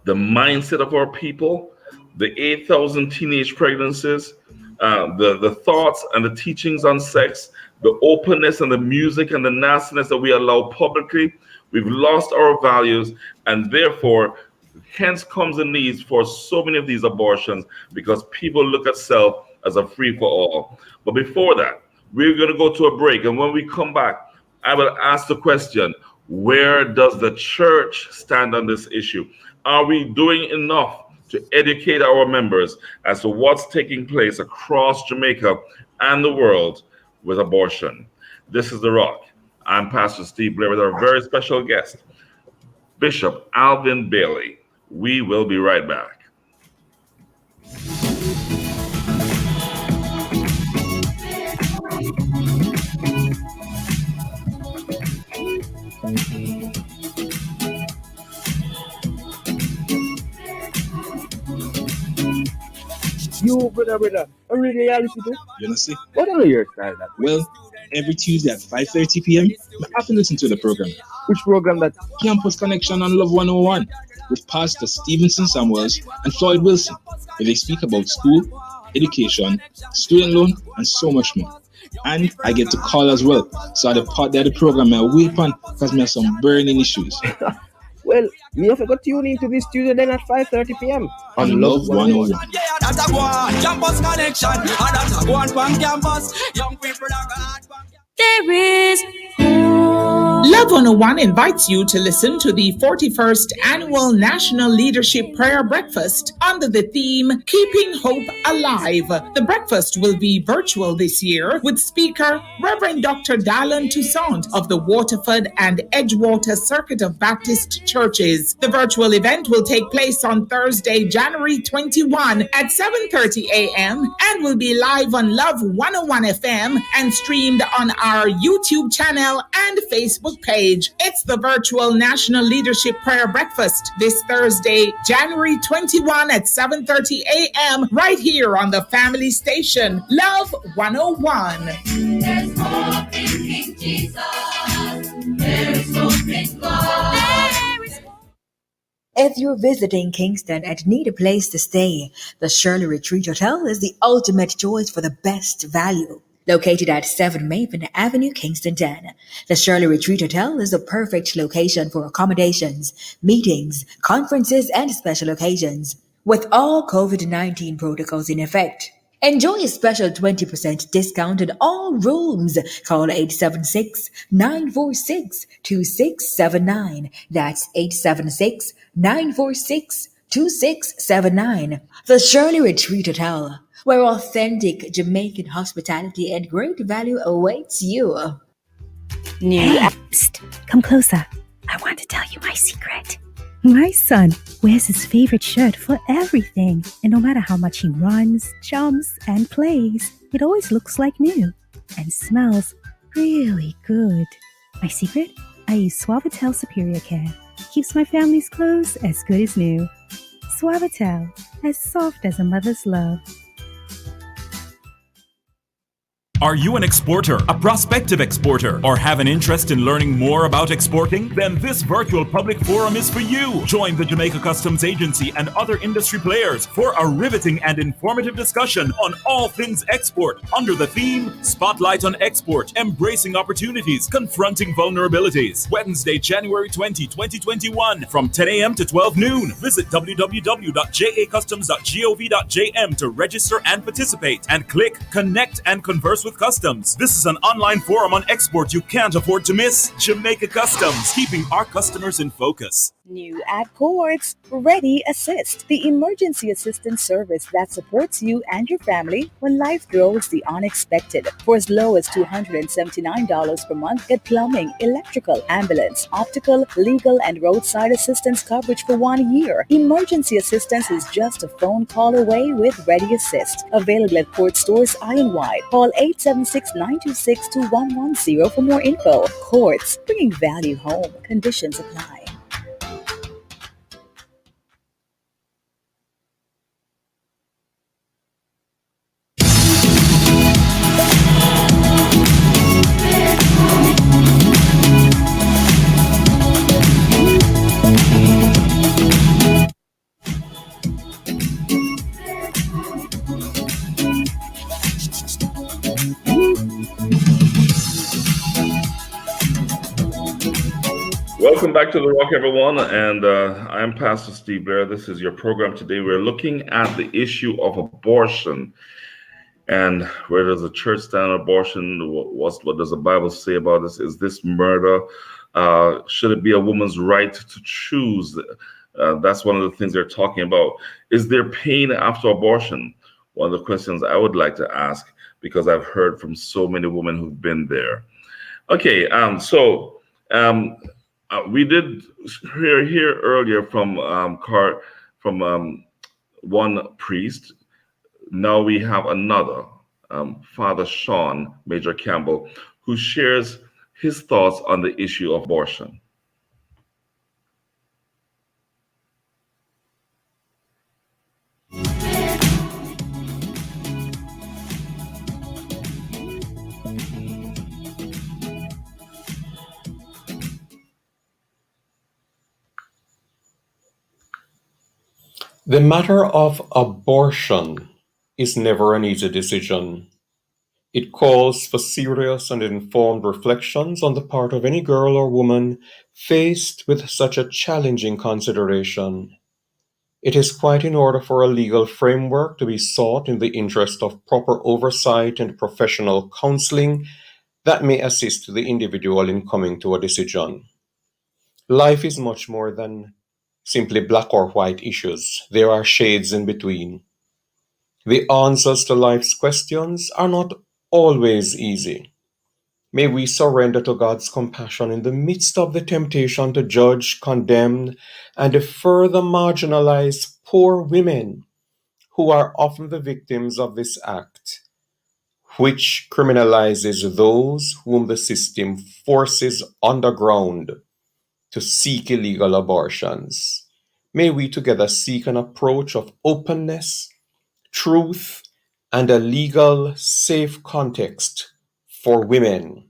S1: mindset of our people, the 8,000 teenage pregnancies, the thoughts and the teachings on sex, the openness and the music and the nastiness that we allow publicly. We've lost our values, and therefore, hence comes the needs for so many of these abortions, because people look at self as a free-for-all. But before that, we're going to go to a break, and when we come back, I will ask the question, where does the church stand on this issue? Are we doing enough to educate our members as to what's taking place across Jamaica and the world with abortion? This is The Rock. I'm Pastor Steve Blair with our very special guest, Bishop Alvin Bailey. We will be right back.
S4: You, brother, I really reality too.
S5: You know, see?
S4: What are your style that?
S5: Well, every Tuesday at 5:30 p.m., I have to listen to the program.
S4: Which program that?
S5: Campus Connection on Love 101 with Pastor Stevenson Samuels and Floyd Wilson, where they speak about school, education, student loan, and so much more. And I get to call as well. So at the part there, the program I wait on because I have some burning issues.
S4: Well, me have got tune into this Tuesday then at 5:30 p.m.
S5: on Love 101.
S6: Yeah, that's a one campus connection. And that's a one from campus. Young people are God.
S7: There is
S8: Love 101 invites you to listen to the 41st Annual National Leadership Prayer Breakfast under the theme Keeping Hope Alive. The breakfast will be virtual this year with speaker Reverend Dr. Dallin Toussaint of the Waterford and Edgewater Circuit of Baptist Churches. The virtual event will take place on Thursday, January 21 at 7:30 a.m. and will be live on Love 101 FM and streamed on our YouTube channel and Facebook page. It's the virtual National Leadership Prayer Breakfast this Thursday, January 21 at 7:30 a.m. right here on the family station, Love 101.
S7: There's hope in King Jesus. There is hope in God.
S9: If you're visiting Kingston and need a place to stay, the Shirley Retreat Hotel is the ultimate choice for the best value. Located at 7 Maven Avenue, Kingston 10, the Shirley Retreat Hotel is the perfect location for accommodations, meetings, conferences, and special occasions, with all COVID-19 protocols in effect. Enjoy a special 20% discount on all rooms. Call 876-946-2679. That's 876-946-2679. The Shirley Retreat Hotel, where authentic Jamaican hospitality and great value awaits you.
S10: Psst, come closer. I want to tell you my secret. My son wears his favorite shirt for everything, and no matter how much he runs, jumps, and plays, it always looks like new and smells really good. My secret? I use Suavitel Superior Care. Keeps my family's clothes as good as new. Suavitel, as soft as a mother's love.
S11: Are you an exporter, a prospective exporter, or have an interest in learning more about exporting? Then this virtual public forum is for you. Join the Jamaica Customs Agency and other industry players for a riveting and informative discussion on all things export under the theme Spotlight on Export, Embracing Opportunities, Confronting Vulnerabilities. Wednesday, January 20, 2021 from 10 a.m. to 12 noon. Visit www.jacustoms.gov.jm to register and participate, and click Connect and Converse with Customs. This is an online forum on export you can't afford to miss. Jamaica Customs, keeping our customers in focus.
S12: New at Courts, Ready Assist, the emergency assistance service that supports you and your family when life throws the unexpected. For as low as $279 per month, get plumbing, electrical, ambulance, optical, legal, and roadside assistance coverage for 1 year. Emergency assistance is just a phone call away with Ready Assist. Available at Court stores island-wide. Call 876-926-2110 for more info. Courts, bringing value home. Conditions apply.
S1: Welcome back to The Rock, everyone, and I'm Pastor Steve Blair. This is your program today. We're looking at the issue of abortion, and where does the church stand on abortion? What does the Bible say about this? Is this murder? Should it be a woman's right to choose? That's one of the things they're talking about. Is there pain after abortion? One of the questions I would like to ask, because I've heard from so many women who've been there. Okay, we did hear earlier from one priest. Now we have another, Father Sean Major Campbell, who shares his thoughts on the issue of abortion.
S3: The matter of abortion is never an easy decision. It calls for serious and informed reflections on the part of any girl or woman faced with such a challenging consideration. It is quite in order for a legal framework to be sought in the interest of proper oversight and professional counseling that may assist the individual in coming to a decision. Life is much more than simply black or white issues. There are shades in between. The answers to life's questions are not always easy. May we surrender to God's compassion in the midst of the temptation to judge, condemn, and further marginalize poor women who are often the victims of this act, which criminalizes those whom the system forces underground to seek illegal abortions. May we together seek an approach of openness, truth, and a legal, safe context for women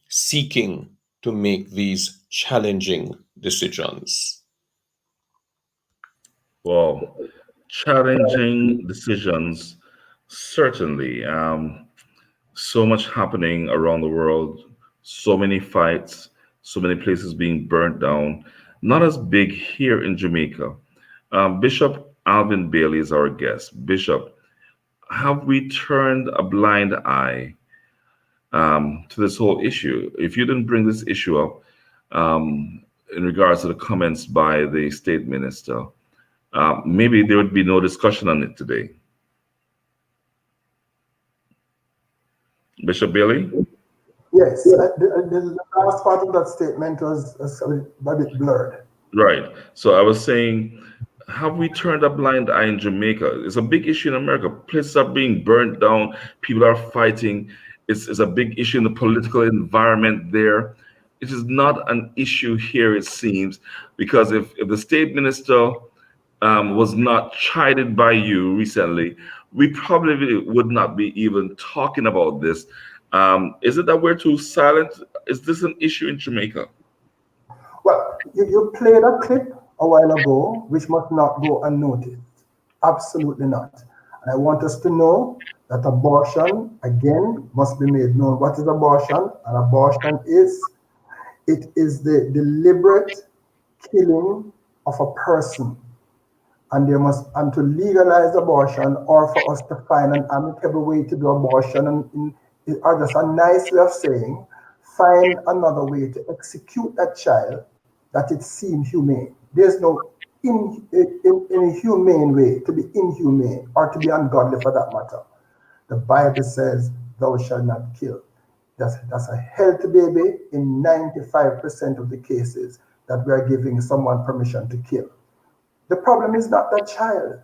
S3: seeking to make these challenging decisions.
S1: Well, challenging decisions, certainly. So much happening around the world, so many fights, so many places being burnt down. Not as big here in Jamaica. Bishop Alvin Bailey is our guest. Bishop, have we turned a blind eye to this whole issue? If you didn't bring this issue up in regards to the comments by the state minister, maybe there would be no discussion on it today. Bishop Bailey?
S2: Yes, the last part of that statement was a bit blurred.
S1: Right. So I was saying, have we turned a blind eye in Jamaica? It's a big issue in America. Places are being burnt down. People are fighting. It's a big issue in the political environment there. It is not an issue here, it seems, because if the state minister was not chided by you recently, we probably would not be even talking about this. Is it that we're too silent? Is this an issue in Jamaica?
S2: Well, you played a clip a while ago, which must not go unnoticed. Absolutely not. And I want us to know that abortion, again, must be made known. What is abortion? An abortion is the deliberate killing of a person. And to legalize abortion, or for us to find an amicable way to do abortion, or just a nice way of saying, find another way to execute that child that it seems humane. There's no inhumane way to be inhumane or to be ungodly for that matter. The Bible says, thou shalt not kill. That's a healthy baby in 95% of the cases that we are giving someone permission to kill. The problem is not that child.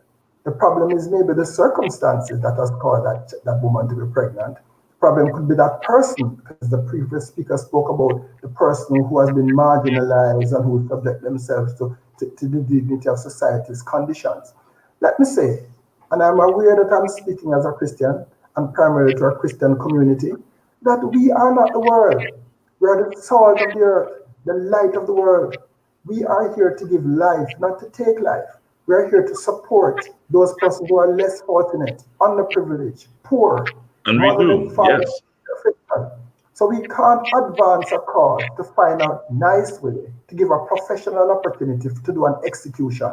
S2: The problem is maybe the circumstances that has caused that woman to be pregnant. The problem could be that person, because the previous speaker spoke about the person who has been marginalized and who subject themselves to the dignity of society's conditions. Let me say, and I'm aware that I'm speaking as a Christian and primarily to a Christian community, that we are not the world. We are the salt of the earth, the light of the world. We are here to give life, not to take life. We are here to support those persons who are less fortunate, underprivileged, poor.
S1: And we do, yes.
S2: So we can't advance a cause to find a nice way to give a professional opportunity to do an execution.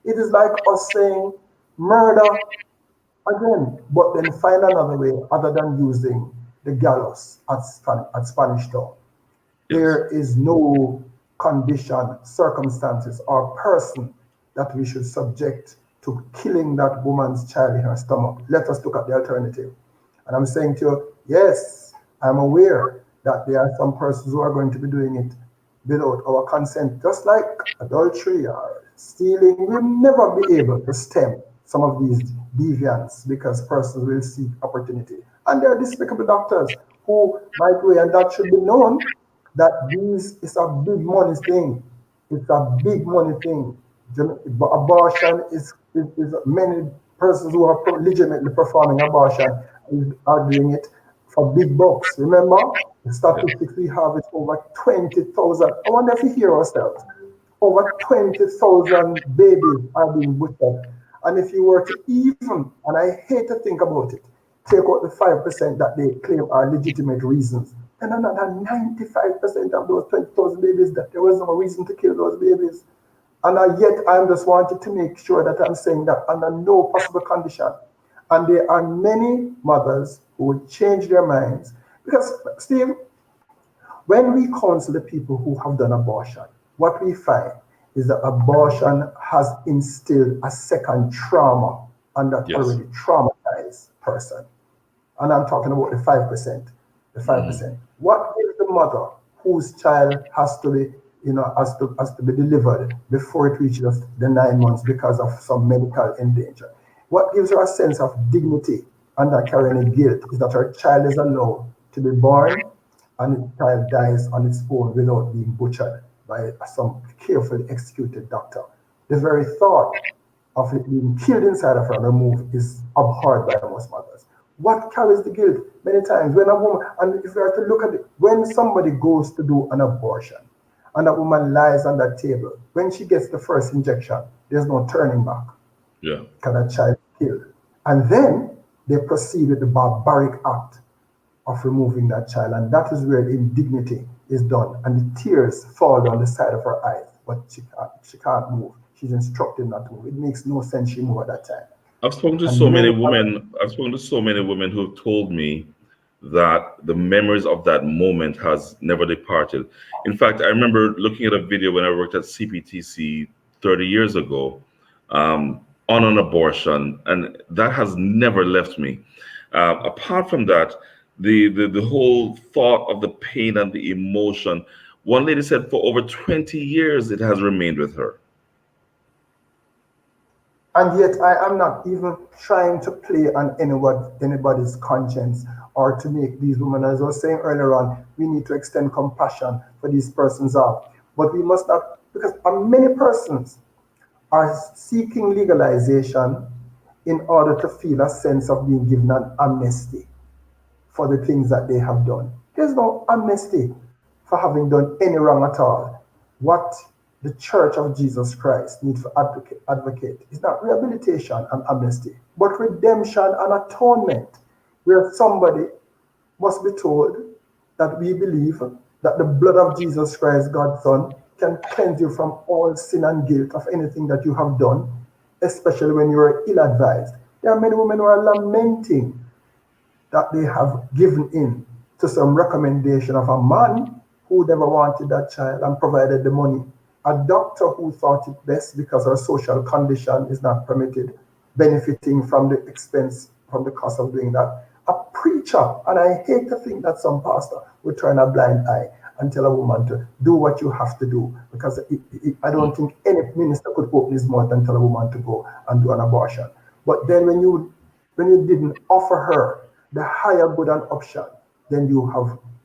S2: It is like us saying murder again, but then find another way other than using the gallows at Spanish Town. Yes. There is no condition, circumstances, or person that we should subject to killing that woman's child in her stomach. Let us look at the alternative. And I'm saying to you, yes, I'm aware that there are some persons who are going to be doing it without our consent, just like adultery or stealing. We'll never be able to stem some of these deviants because persons will seek opportunity. And there are despicable doctors who might way, and that should be known, that this is a big money thing. It's a big money thing. Abortion is many persons who are legitimately performing abortion are doing it for big bucks. Remember, the statistics we have is over 20,000. I wonder if we hear ourselves. Over 20,000 babies are being butchered. And if you were to even, and I hate to think about it, take out the 5% that they claim are legitimate reasons, and another 95% of those 20,000 babies that there was no reason to kill those babies. And yet I'm just wanted to make sure that I'm saying that under no possible condition. And there are many mothers who would change their minds. Because, Steve, when we counsel the people who have done abortion, what we find is that abortion has instilled a second trauma on that already traumatized person. And I'm talking about the 5%. The 5%. What is the mother whose child has to be, has to be delivered before it reaches the 9 months because of some medical endanger? What gives her a sense of dignity under carrying a guilt is that her child is allowed to be born and the child dies on its own without being butchered by some carefully executed doctor. The very thought of it being killed inside of her and removed is abhorred by most mothers. What carries the guilt? Many times when a woman, and if we are to look at it, when somebody goes to do an abortion, and that woman lies on that table. When she gets the first injection, there's no turning back.
S1: Yeah.
S2: Because that child is killed. And then they proceed with the barbaric act of removing that child. And that is where the indignity is done. And the tears fall down the side of her eyes. But she can't move. She's instructed not to move. It makes no sense she moved at that time.
S1: I've spoken to
S2: And
S1: so many
S2: many
S1: women. I've spoken to so many women who've told me that the memories of that moment has never departed. In fact, I remember looking at a video when I worked at CPTC 30 years ago on an abortion, and that has never left me. Apart from that, the whole thought of the pain and the emotion. One lady said for over 20 years it has remained with her.
S2: And yet I am not even trying to play on anybody's conscience or to make these women, as I was saying earlier on, we need to extend compassion for these persons out. But we must not, because many persons are seeking legalization in order to feel a sense of being given an amnesty for the things that they have done. There's no amnesty for having done any wrong at all. What the Church of Jesus Christ needs to advocate is not rehabilitation and amnesty, but redemption and atonement, where somebody must be told that we believe that the blood of Jesus Christ, God's Son, can cleanse you from all sin and guilt of anything that you have done, especially when you are ill-advised. There are many women who are lamenting that they have given in to some recommendation of a man who never wanted that child and provided the money, a doctor who thought it best because her social condition is not permitted, benefiting from the expense, from the cost of doing that, a preacher, and I hate to think that some pastor would turn a blind eye and tell a woman to do what you have to do, because I don't think any minister could open his mouth and tell a woman to go and do an abortion. But then when you didn't offer her the higher good and option, then you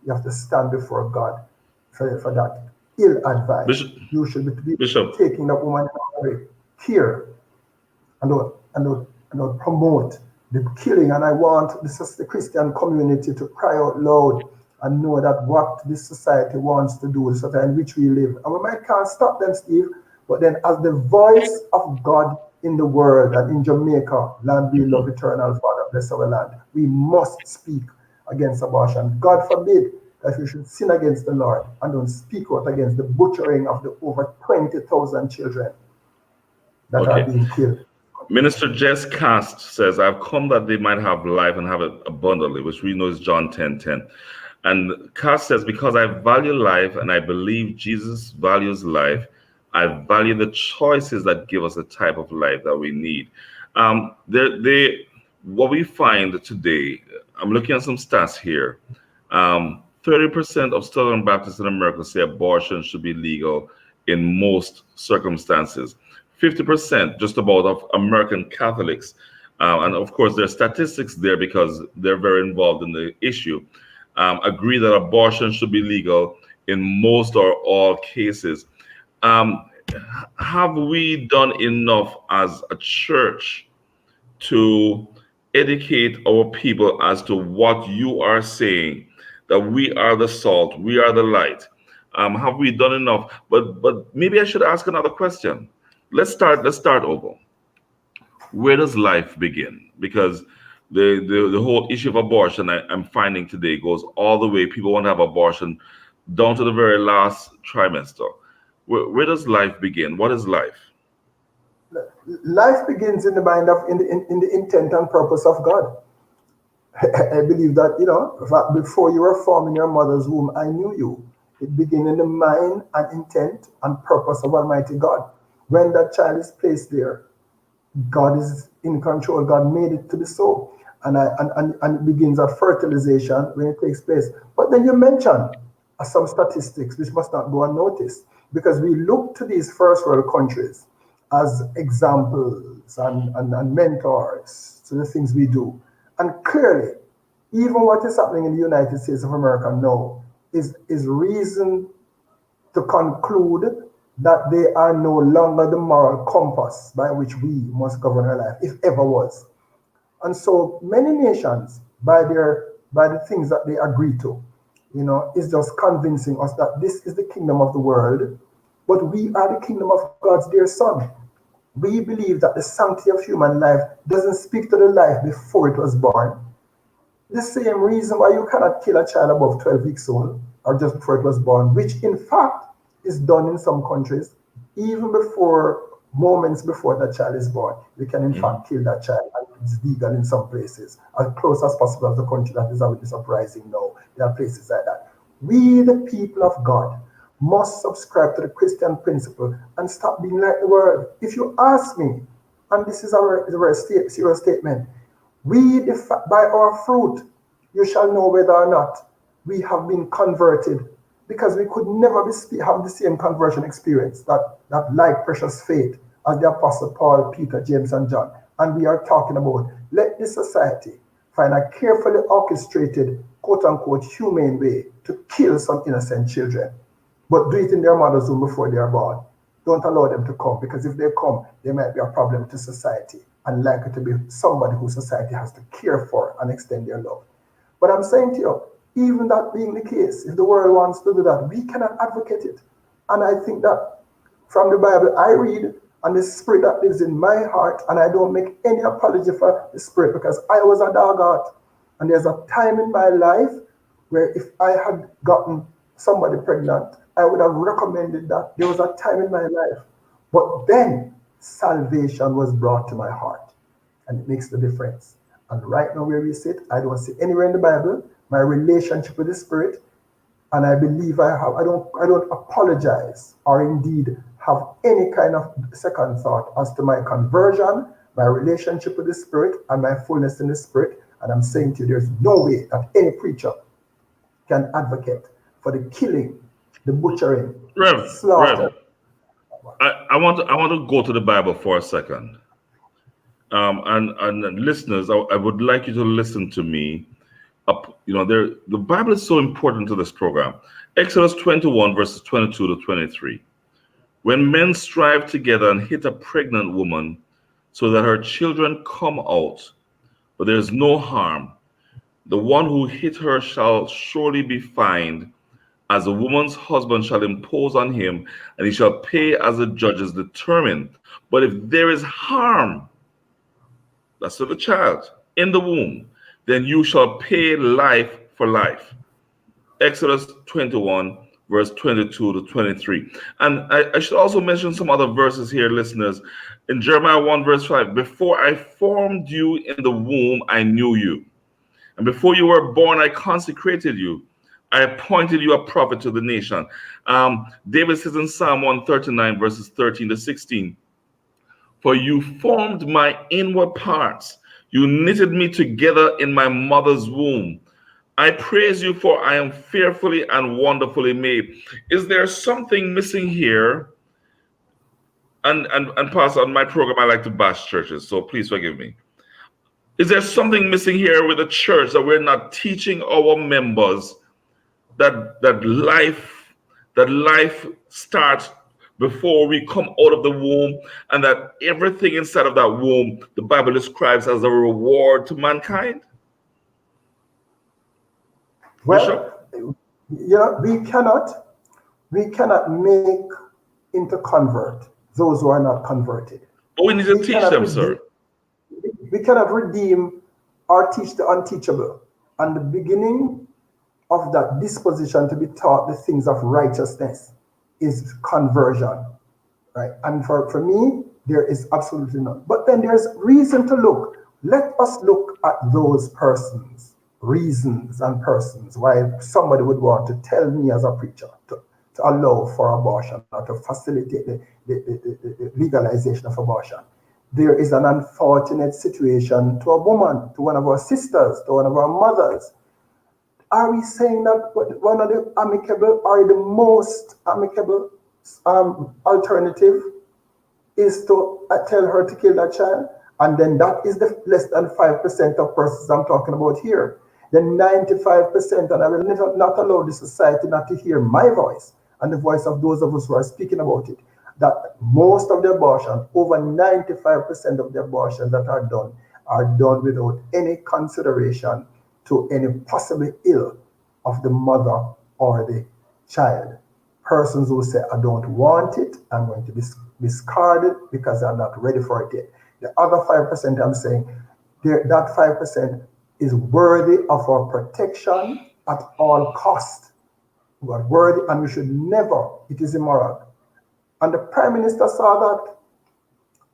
S2: have to stand before God for that ill advice.
S1: Bishop,
S2: you should be taking that woman in care and not promote the killing. And I want the Christian community to cry out loud and know that what this society wants to do, the society in which we live. And we might can't stop them, Steve, but then as the voice of God in the world and in Jamaica, land we love, eternal Father, bless our land, we must speak against abortion. God forbid that we should sin against the Lord and don't speak out against the butchering of the over 20,000 children that are being killed.
S1: Minister Jess Cast says, I've come that they might have life and have it abundantly, which we know is John 10:10. And Cast says, because I value life and I believe Jesus values life, I value the choices that give us the type of life that we need. What we find today, I'm looking at some stats here. 30% of Southern Baptists in America say abortion should be legal in most circumstances. 50% just about of American Catholics, and of course there are statistics there because they're very involved in the issue, agree that abortion should be legal in most or all cases. Have we done enough as a church to educate our people as to what you are saying, that we are the salt, we are the light? Have we done enough? But maybe I should ask another question. Let's start over. Where does life begin? Because the whole issue of abortion I'm finding today goes all the way. People want to have abortion down to the very last trimester. Where does life begin? What is life?
S2: Life begins in the mind of in the intent and purpose of God. I believe that, before you were formed in your mother's womb, I knew you. It began in the mind and intent and purpose of Almighty God. When that child is placed there, God is in control. God made it to be so. And it begins at fertilization when it takes place. But then you mentioned some statistics which must not go unnoticed, because we look to these first world countries as examples and mentors to the things we do. And clearly, even what is happening in the United States of America now is reason to conclude that they are no longer the moral compass by which we must govern our life, if ever was. And so many nations, by the things that they agree to, is just convincing us that this is the kingdom of the world, but we are the kingdom of God's dear Son. We believe that the sanctity of human life doesn't speak to the life before it was born. The same reason why you cannot kill a child above 12 weeks old or just before it was born, which in fact is done in some countries, even moments before the child is born. We can in fact kill that child, and it's legal in some places, as close as possible as the country that is having this uprising now. There are places like that. We, the people of God, must subscribe to the Christian principle and stop being like the world. If you ask me, and this is a very serious statement, by our fruit, you shall know whether or not we have been converted, because we could never have the same conversion experience, that like precious faith as the Apostle Paul, Peter, James, and John. And we are talking about, let this society find a carefully orchestrated, quote-unquote, humane way to kill some innocent children, but do it in their mother's womb before they are born. Don't allow them to come, because if they come, they might be a problem to society and likely to be somebody who society has to care for and extend their love. But I'm saying to you, even that being the case, if the world wants to do that, we cannot advocate it. And I think that from the Bible I read, and the spirit that lives in my heart, and I don't make any apology for the spirit, because I was a dog heart. And there's a time in my life where if I had gotten somebody pregnant, I would have recommended that. There was a time in my life. But then salvation was brought to my heart, and it makes the difference. And right now where we sit, I don't see anywhere in the Bible my relationship with the Spirit, and I believe I don't apologize or indeed have any kind of second thought as to my conversion, my relationship with the Spirit, and my fullness in the Spirit. And I'm saying to you, there's no way that any preacher can advocate for the killing, the butchering, slaughter.
S1: I want to go to the Bible for a second. And listeners, I would like you to listen to me. The Bible is so important to this program. Exodus 21, verses 22 to 23. When men strive together and hit a pregnant woman so that her children come out, but there is no harm, the one who hit her shall surely be fined, as the woman's husband shall impose on him, and he shall pay as the judges determine. But if there is harm, that's to the child, in the womb, then you shall pay life for life. Exodus 21, verse 22 to 23. And I should also mention some other verses here, listeners. In Jeremiah 1, verse 5, before I formed you in the womb, I knew you. And before you were born, I consecrated you. I appointed you a prophet to the nation. David says in Psalm 139, verses 13 to 16, for you formed my inward parts. You knitted me together in my mother's womb. I praise you, for I am fearfully and wonderfully made. Is there something missing here? And Pastor, on my program, I like to bash churches, so please forgive me. Is there something missing here with the church, that we're not teaching our members that life starts before we come out of the womb, and that everything inside of that womb, the Bible describes as a reward to mankind?
S2: Well, we cannot make into convert those who are not converted.
S1: But we need to teach them, sir.
S2: We cannot redeem or teach the unteachable. And the beginning of that disposition to be taught the things of righteousness is conversion, right? And for me, there is absolutely none. But then there's reason to look. Let us look at those persons, reasons and persons why somebody would want to tell me as a preacher to allow for abortion or to facilitate the legalization of abortion. There is an unfortunate situation to a woman, to one of our sisters, to one of our mothers. Are we saying that one of the amicable or the most amicable alternative is to tell her to kill that child? And then that is the less than 5% of persons I'm talking about here. Then 95%, and I will not allow the society not to hear my voice and the voice of those of us who are speaking about it, that most of the abortion, over 95% of the abortions that are done without any consideration to any possibly ill of the mother or the child. Persons who say, I don't want it, I'm going to discard it because I'm not ready for it yet. The other 5%, I'm saying, that 5% is worthy of our protection at all cost. We are worthy, and we should never, it is immoral. And the Prime Minister saw that.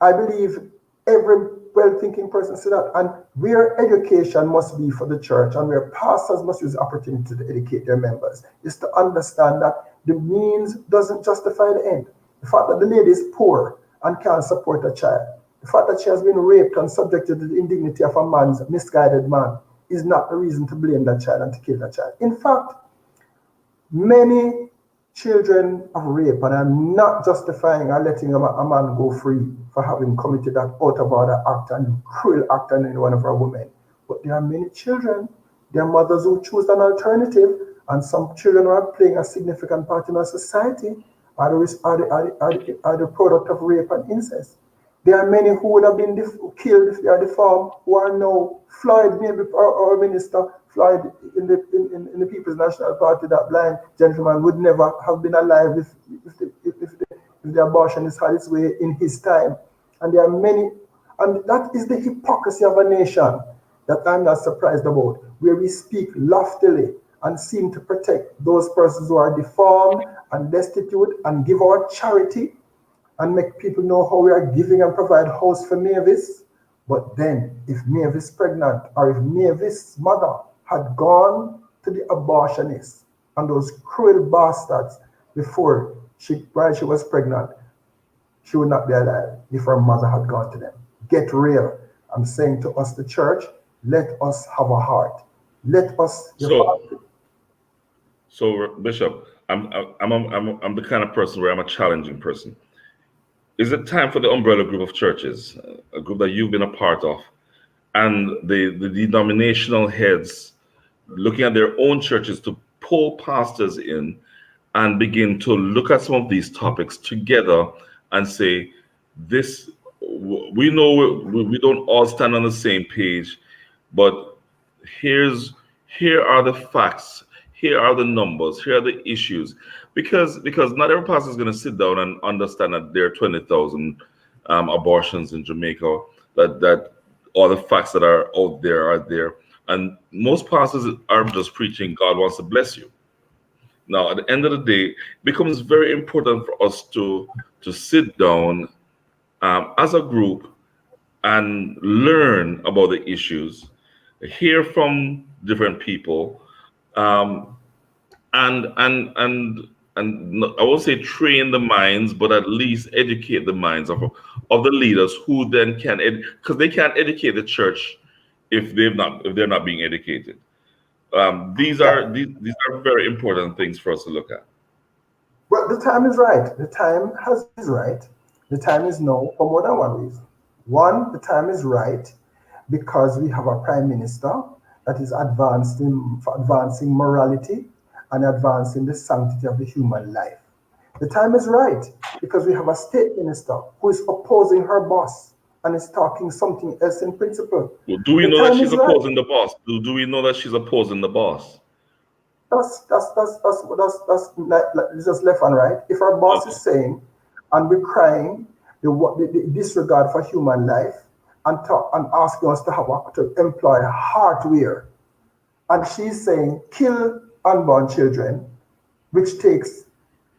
S2: I believe every well-thinking person said that. And where education must be for the church and where pastors must use the opportunity to educate their members is to understand that the means doesn't justify the end. The fact that the lady is poor and can't support a child, the fact that she has been raped and subjected to the indignity of a man's misguided man is not the reason to blame that child and to kill that child. In fact, many children of rape, and I'm not justifying or letting a man go free for having committed that out of order act and cruel act on any one of our women. But there are many children, their mothers who choose an alternative, and some children who are playing a significant part in our society are the product of rape and incest. There are many who would have been killed if they are deformed, who are now Floyd, maybe our minister, Floyd in the People's National Party, that blind gentleman would never have been alive if the abortionist had its way in his time. And there are many, and that is the hypocrisy of a nation that I'm not surprised about, where we speak loftily and seem to protect those persons who are deformed and destitute and give our charity and make people know how we are giving and provide house for Mavis. But then, if Mavis is pregnant, or if Mavis' mother had gone to the abortionist and those cruel bastards while she was pregnant, she would not be alive if her mother had gone to them. Get real. I'm saying to us, the church, let us have a heart. Let us.
S1: So Bishop, I'm the kind of person where I'm a challenging person. Is it time for the umbrella group of churches, a group that you've been a part of, and the denominational heads looking at their own churches to pull pastors in and begin to look at some of these topics together and say, this, we know we don't all stand on the same page, but here are the facts, here are the numbers, here are the issues. Because not every pastor is going to sit down and understand that there are 20,000 abortions in Jamaica, that all the facts that are out there are there. And most pastors are just preaching, God wants to bless you. Now, at the end of the day, it becomes very important for us to sit down as a group and learn about the issues, hear from different people, and I won't say train the minds, but at least educate the minds of the leaders who then can, because they can't educate the church if they're not being educated. These are very important things for us to look at.
S2: Well, the time is right. The time is right. The time is now for more than one reason. One, the time is right because we have a prime minister that is advancing morality and advancing the sanctity of the human life. The time is right because we have a state minister who is opposing her boss and is talking something else in principle.
S1: Well, do we know that she's opposing the boss? Do we know that she's opposing the boss?
S2: That's just left and right. If our boss is saying, and we're crying, the disregard for human life, and asking us to employ hardware, and she's saying kill unborn children, which takes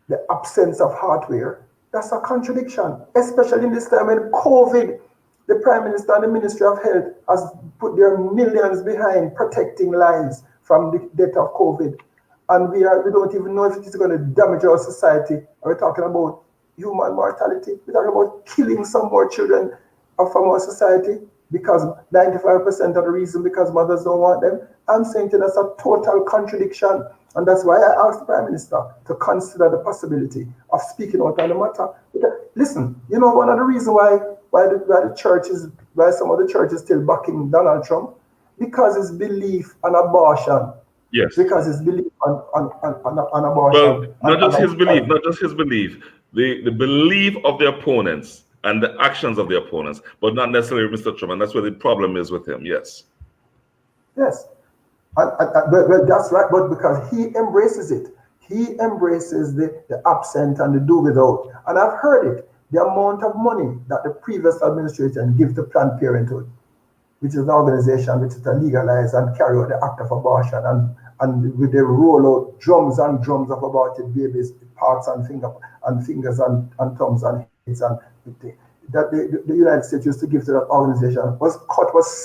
S2: the absence of hardware, that's a contradiction, especially in this time when COVID, the Prime Minister and the Ministry of Health has put their millions behind protecting lives from the death of COVID. And we don't even know if it is going to damage our society. And we're talking about human mortality. We're talking about killing some more children from our society because 95% of the reason because mothers don't want them. I'm saying that's a total contradiction. And that's why I asked the Prime Minister to consider the possibility of speaking out on the matter. Listen, you know, one of the reasons why some of the churches still backing Donald Trump, because his belief on abortion.
S1: Yes.
S2: Because his belief on abortion.
S1: Well, not just his belief, the belief of the opponents and the actions of the opponents, but not necessarily Mr. Trump. And that's where the problem is with him. Yes.
S2: Yes. Well, that's right, but because he embraces it, he embraces the absent and the do without. And I've heard it, the amount of money that the previous administration gives to Planned Parenthood, which is an organization which is to legalize and carry out the act of abortion, and with they roll out drums and drums of aborted babies, parts and fingers and thumbs and heads and that the United States used to give to that organization was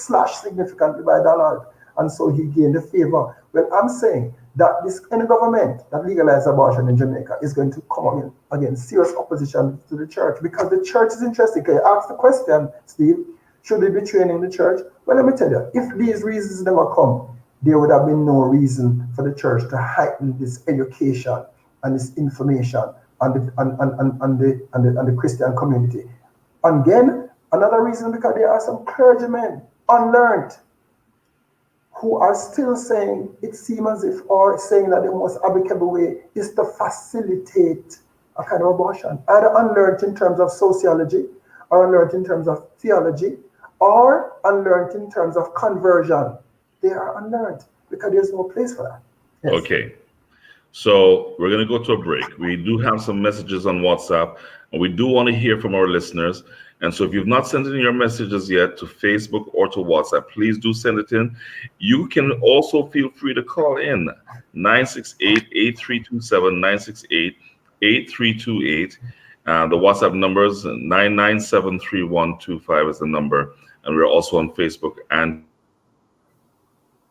S2: slashed significantly by dollars, and so he gained the favor. Well, I'm saying that this any government that legalized abortion in Jamaica is going to come against serious opposition to the church, because the church is interested. Can you ask the question, Steve? Should we be training the church? Well, let me tell you, if these reasons never come, there would have been no reason for the church to heighten this education and this information and the Christian community. And again, another reason, because there are some clergymen, unlearned, who are still saying it seems as if, or saying that the most applicable way is to facilitate a kind of abortion, either unlearned in terms of sociology, or unlearned in terms of theology, or unlearned in terms of conversion. They are unlearned because there's no place for that.
S1: Yes. Okay. So we're going to go to a break. We do have some messages on WhatsApp, and we do want to hear from our listeners. And so if you've not sent in your messages yet to Facebook or to WhatsApp, please do send it in. You can also feel free to call in 968-8327, 968-8328. The WhatsApp number is 9973125 is the number. And we're also on Facebook and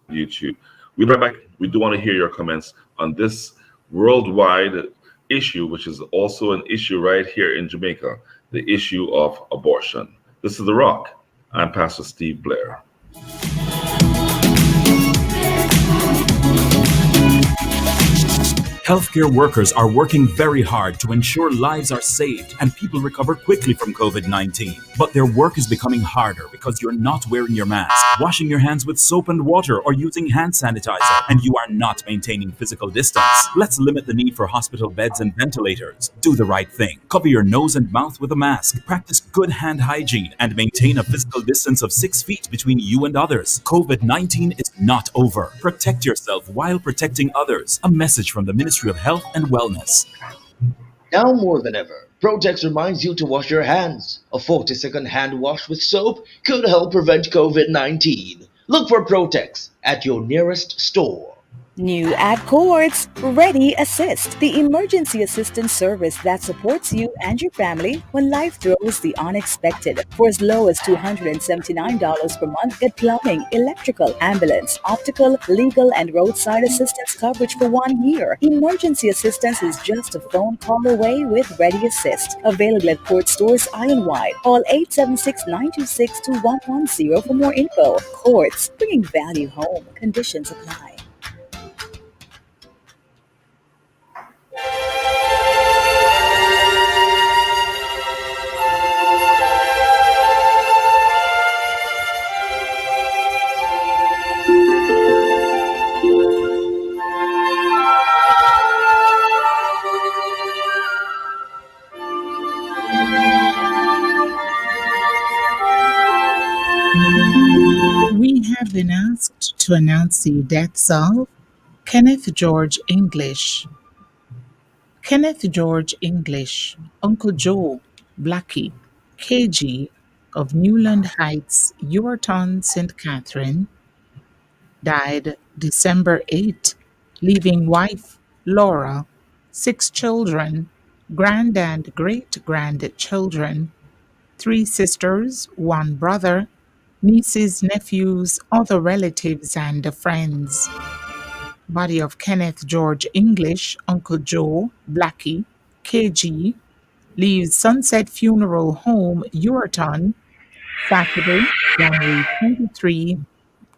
S1: YouTube. We'll be right back. We do want to hear your comments on this worldwide issue, which is also an issue right here in Jamaica, the issue of abortion. This is The Rock. I'm Pastor Steve Blair.
S11: Healthcare workers are working very hard to ensure lives are saved and people recover quickly from COVID-19. But their work is becoming harder because you're not wearing your mask, washing your hands with soap and water, or using hand sanitizer, and you are not maintaining physical distance. Let's limit the need for hospital beds and ventilators. Do the right thing. Cover your nose and mouth with a mask. Practice good hand hygiene and maintain a physical distance of 6 feet between you and others. COVID-19 is not over. Protect yourself while protecting others. A message from the Ministry of Health and Wellness.
S13: Now more than ever, Protex reminds you to wash your hands. A 40-second hand wash with soap could help prevent COVID-19. Look for Protex at your nearest store.
S12: New at Courts, Ready Assist, the emergency assistance service that supports you and your family when life throws the unexpected. For as low as $279 per month, get plumbing, electrical, ambulance, optical, legal, and roadside assistance coverage for 1 year. Emergency assistance is just a phone call away with Ready Assist. Available at Court stores island-wide. Call 876-926-2110 for more info. Courts, bringing value home. Conditions apply.
S8: We have been asked to announce the deaths of Kenneth George English, Kenneth George English, Uncle Joe, Blackie, KG of Newland Heights, Uwerton, St. Catherine, died December 8, leaving wife Laura, 6 children, grand and great-grandchildren, 3 sisters, 1 brother, nieces, nephews, other relatives, and friends. Body of Kenneth George English, Uncle Joe, Blackie, KG, leaves Sunset Funeral Home, Uwerton, Saturday, January 23,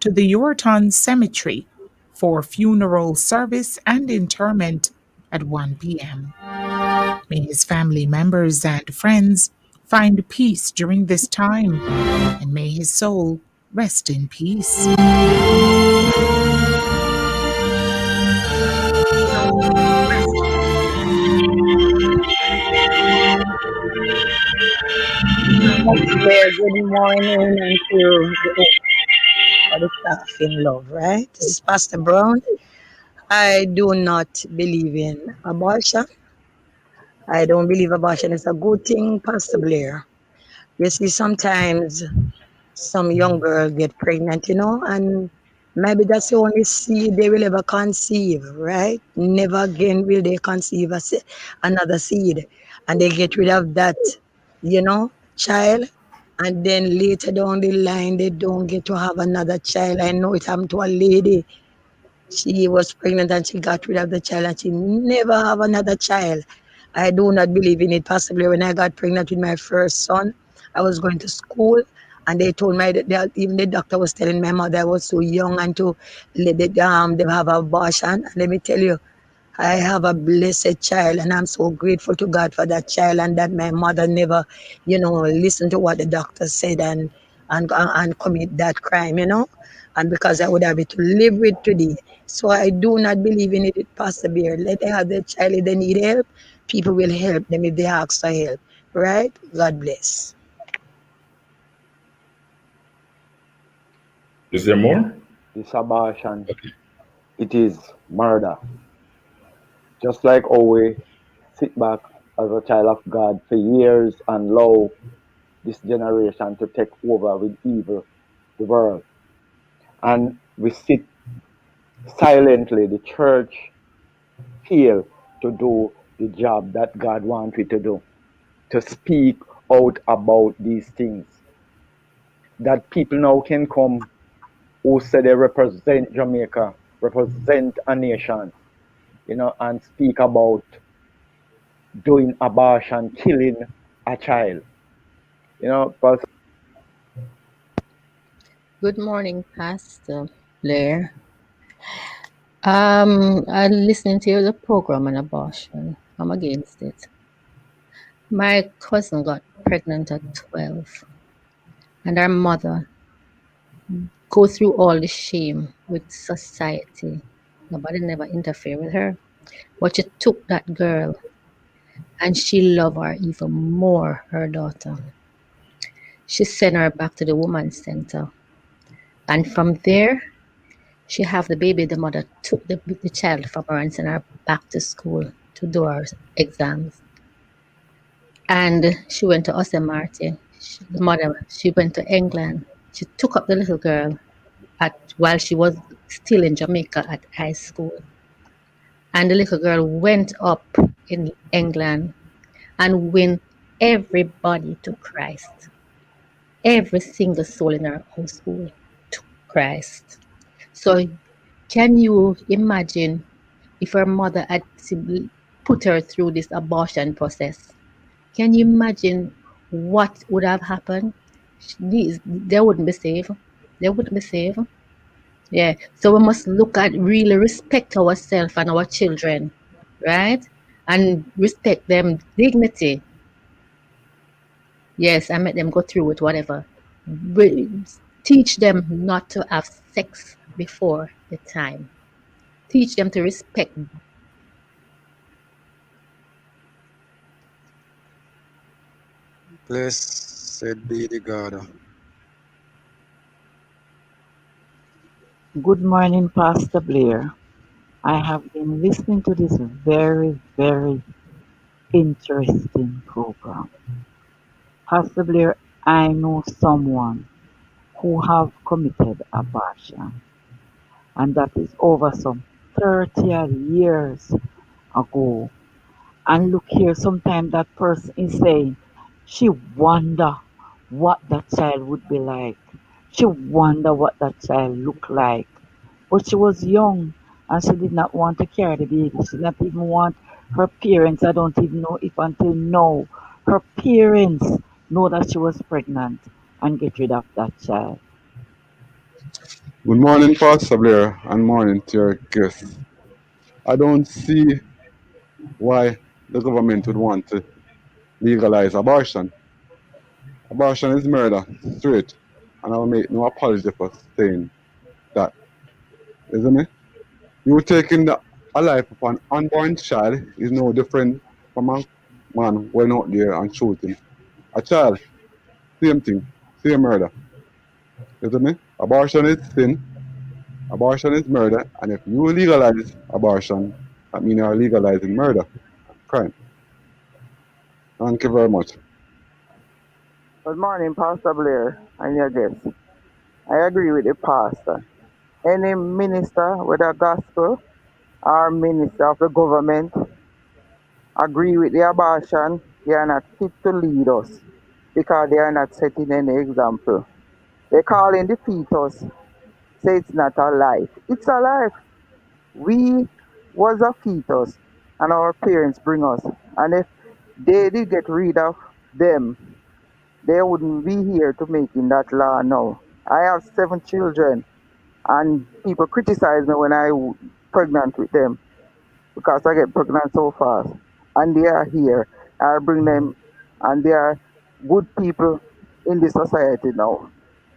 S8: to the Uwerton Cemetery for funeral service and interment at 1 p.m. May his family members and friends find peace during this time, and may his soul rest in peace.
S14: Blair, good morning and to the staff in love, right? This is Pastor Brown. I do not believe in abortion. I don't believe abortion is a good thing, Pastor Blair. You see, sometimes some young girl get pregnant, and maybe that's the only seed they will ever conceive, right? Never again will they conceive another seed. And they get rid of that, child. And then later down the line, they don't get to have another child. I know it happened to a lady. She was pregnant and she got rid of the child and she never have another child. I do not believe in it. Possibly when I got pregnant with my first son, I was going to school and they told me that even the doctor was telling my mother I was too young and to let them have abortion. And let me tell you, I have a blessed child and I'm so grateful to God for that child and that my mother never, listened to what the doctor said and commit that crime, and because I would have it to live with today. So I do not believe in it, Pastor Bear. Let them have their child if they need help. People will help them if they ask for help. Right? God bless.
S1: Is there more?
S15: This abortion, it is murder. Just like how we sit back as a child of God for years and allow this generation to take over with evil, the world. And we sit silently, the church fail to do the job that God wants it to do, to speak out about these things. That people now can come who say they represent Jamaica, represent a nation, and speak about doing abortion, killing a child. Because
S16: Good morning, Pastor Blair. I'm listening to the program on abortion. I'm against it. My cousin got pregnant at 12, and her mother go through all the shame with society. Nobody never interfered with her, but she took that girl, and she loved her even more, her daughter. She sent her back to the woman's center, and from there, she have the baby. The mother took the child from her and sent her back to school to do her exams. And she went to Martin. The mother, she went to England. She took up the little girl while she was still in Jamaica at high school. And the little girl went up in England and win everybody to Christ. Every single soul in her household to Christ. So can you imagine if her mother had put her through this abortion process? Can you imagine what would have happened? They wouldn't be safe. They wouldn't be safe. Yeah. So we must look at really respect ourselves and our children, right? And respect them dignity. Yes, I made them go through with whatever. Teach them not to have sex before the time. Teach them to respect.
S17: Blessed be the God.
S18: Good morning, Pastor Blair. I have been listening to this very, very interesting program. Pastor Blair, I know someone who have committed abortion, and that is over some 30 years ago. And look here, sometimes that person is saying she wonder what that child would be like. She wonder what that child look like. But she was young and she did not want to carry the baby. She did not even want her parents. I don't even know if until now her parents know that she was pregnant and get rid of that child.
S17: Good morning, Pastor Blair, and morning to your guests. I don't see why the government would want to legalize abortion. Abortion is murder, straight, and I will make no apology for saying that. Isn't it? You taking a life of an unborn child is no different from a man going out there and shooting a child. Same thing, same murder. Isn't it? Abortion is sin, abortion is murder, and if you legalize abortion, that means you're legalizing murder, crime. Thank you very much.
S19: Good morning, Pastor Blair and your guest. I agree with the pastor. Any minister, whether gospel or minister of the government, agree with the abortion, they are not fit to lead us because they are not setting any example. They call in the fetus, say it's not a life. It's a life. We was a fetus and our parents bring us. And if they did get rid of them, they wouldn't be here to making that law now. I have 7 children and people criticize me when pregnant with them because I get pregnant so fast. And they are here. I bring them and they are good people in the society now.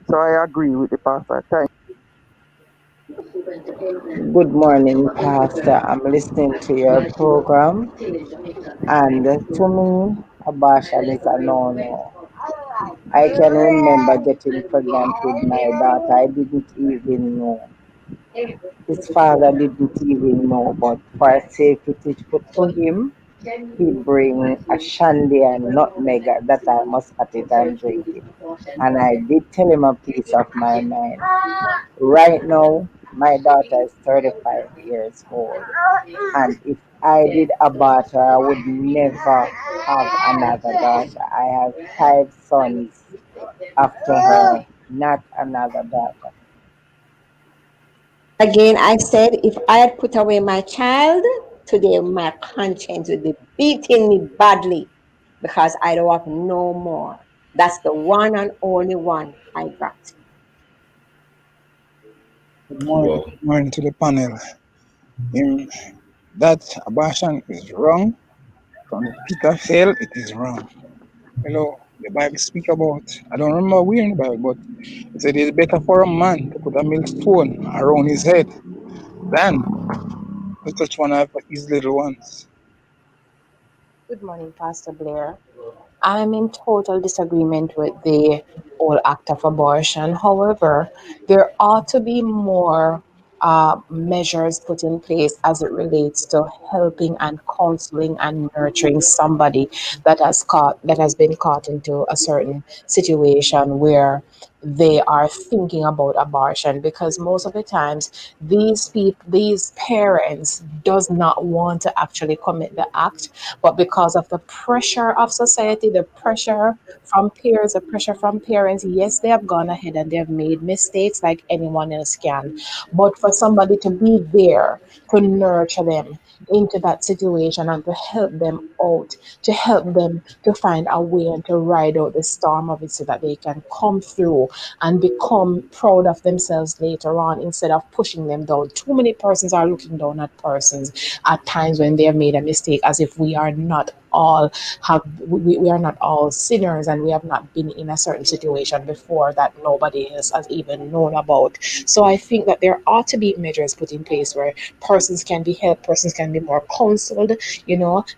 S19: So I agree with the pastor. Thank
S20: Good morning, Pastor. I'm listening to your program, and to me, abortion is a no-no. I can remember getting pregnant with my daughter. I didn't even know. His father didn't even know, but for safety to him, he bring a shandy and nutmeg that I must cut it and drink it. And I did tell him a piece of my mind. Right now, my daughter is 35 years old. And if I did abort her, I would never have another daughter. I have 5 sons after her, not another daughter.
S21: Again, I said if I had put away my child, today my conscience would be beating me badly because I don't have no more. That's the one and only one I got.
S1: Well,
S22: Good morning to the panel. That abortion is wrong. From the pit of hell, it is wrong. The Bible speak about, I don't remember where in the Bible, but it said it's better for a man to put a millstone around his head than to touch one of his little ones.
S23: Good morning, Pastor Blair. I'm in total disagreement with the whole act of abortion. However, there ought to be more measures put in place as it relates to helping and counseling and nurturing somebody that has been caught into a certain situation where they are thinking about abortion, because most of the times these parents does not want to actually commit the act, but because of the pressure of society, the pressure from peers, the pressure from parents, yes, they have gone ahead and they have made mistakes like anyone else can. But for somebody to be there to nurture them into that situation and to help them out, to help them to find a way and to ride out the storm of it so that they can come through and become proud of themselves later on instead of pushing them down. Too many persons are looking down at persons at times when they have made a mistake, as if we are not all we are not all sinners and we have not been in a certain situation before that nobody else has even known about. So I think that there ought to be measures put in place where persons can be helped, persons can be more counseled,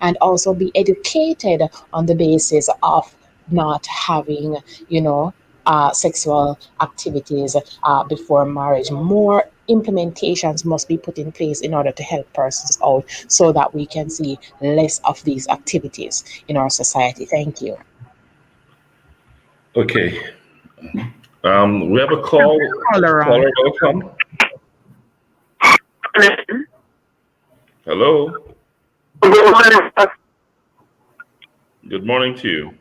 S23: and also be educated on the basis of not having, sexual activities before marriage. More implementations must be put in place in order to help persons out so that we can see less of these activities in our society. Thank you.
S1: okay. We have a call. Caller, welcome. Hello. Good morning to you.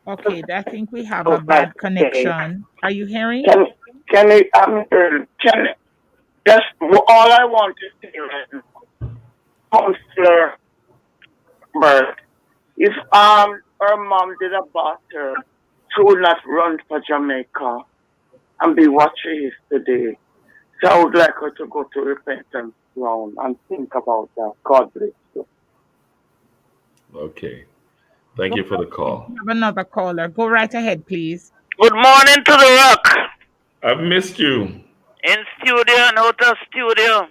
S8: Okay, I think we have a bad connection. Are you hearing?
S24: That's all I want to say right now. Counselor Bird, if her mom did abort her, she would not run for Jamaica and be what she is today. So I would like her to go to repentance ground and think about that. God bless you.
S1: Okay. Thank you for the call.
S8: We have another caller. Go right ahead, please.
S24: Good morning to the rock.
S1: I've missed you.
S24: In studio and out of studio.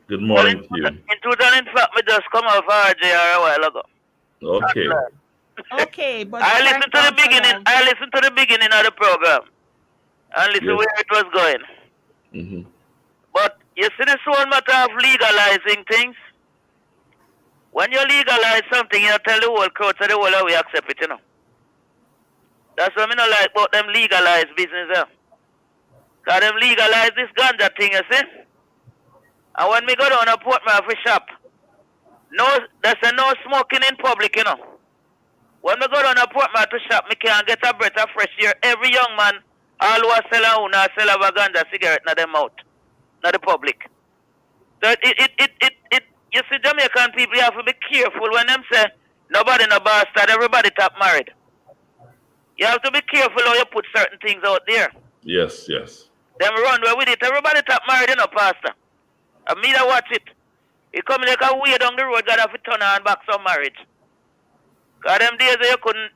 S1: Good morning to you.
S24: In truth and in fact, me just come off RJR a while ago.
S1: Okay.
S8: Okay, but
S24: I
S8: thank
S24: listened to the
S8: God for
S24: beginning.
S8: love.
S24: I listened to the beginning of the program and listen
S1: Yes.
S24: where it was going.
S1: Mm-hmm.
S24: But you see, this whole matter of legalizing things. When you legalize something, you tell the whole crowd, so the whole we accept it, you know. That's what I don't like about them legalized business there. Because them legalize this ganja thing, you see. And when we go down to Portmore for shop, there's no smoking in public, you know. When we go down to Portmore to shop, me can't get a breath of fresh air. Every young man, all who sell a own or sell a ganja cigarette in their mouth, not the public. So you see, Jamaican people, you have to be careful when them say, nobody no bastard, everybody top married. You have to be careful how you put certain things out there.
S1: Yes, yes.
S24: Them run away with it. Everybody top married, you know, pastor. And me that watch it. It come like a way down the road, God have to turn on back some marriage. Because them days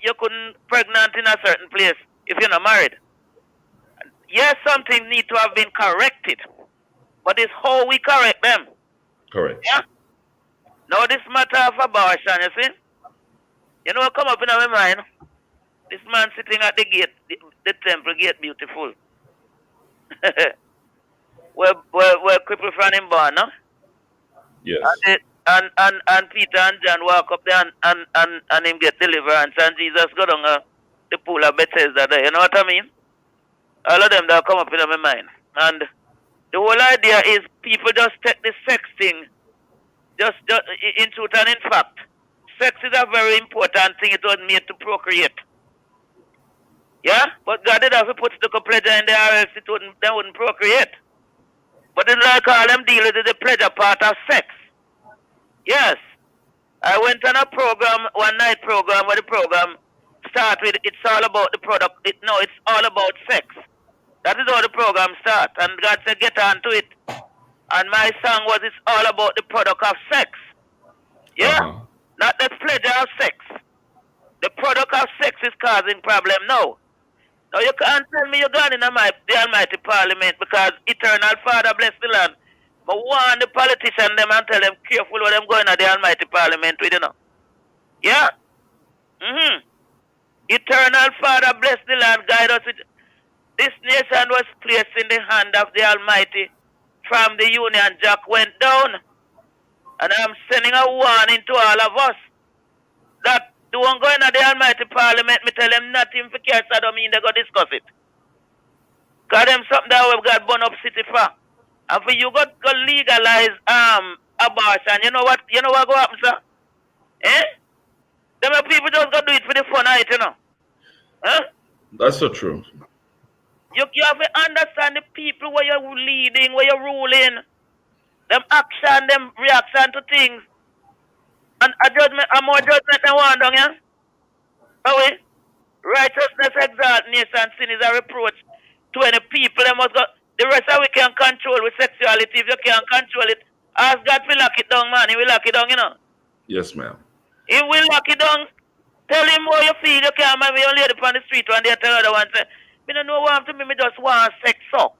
S24: you couldn't pregnant in a certain place if you're not married. Yes, something need to have been corrected. But it's how we correct them.
S1: Correct.
S24: Yeah? Now this matter of abortion, you see? You know what come up in my mind? This man sitting at the gate, the temple gate, beautiful. where cripple from him born, no?
S1: Yes.
S24: And Peter and John walk up there and him get deliverance, and Jesus go down the pool of Bethesda there. You know what I mean? All of them that come up in my mind. And the whole idea is people just take the sex thing just in truth and in fact. Sex is a very important thing. It was made to procreate. Yeah? But God did have to put the pleasure in there or else they wouldn't procreate. But it's like all them deal with the pleasure part of sex. Yes. I went on a program, one night program, where the program start with it's all about the product. It's all about sex. That is how the program starts. And God said, get on to it. And my song was, it's all about the product of sex. Yeah? Not the pleasure of sex. The product of sex is causing problem now. Now you can't tell me you're gone in the Almighty Parliament because Eternal Father bless the land. But warn the politicians them and tell them careful what them going to the Almighty Parliament with, you know. Yeah? Eternal Father bless the land, guide us with. This nation was placed in the hand of the Almighty from the Union Jack went down. And I'm sending a warning to all of us that don't go into the Almighty Parliament, me tell them nothing for care, so I don't mean they go discuss it. Because them something that we've got burn up city for. And for you go legalize abortion, you know what go happen, sir? Eh? Them people just go do it for the fun of it, you know. Huh?
S1: That's so true.
S24: You have to understand the people where you're leading, where you're ruling. Them action, them reaction to things. And a more judgment than one down, yeah? Oh, righteousness exalt nation, sin is a reproach to any people. They must go. The rest of we can control with sexuality. If you can't control it, ask God to lock it down, man. He will lock it down, you know.
S1: Yes, ma'am.
S24: He will lock it down. Tell him how you feel. You can't mind me only on the street one day tell the other one say, me don't know what to me just want sex so.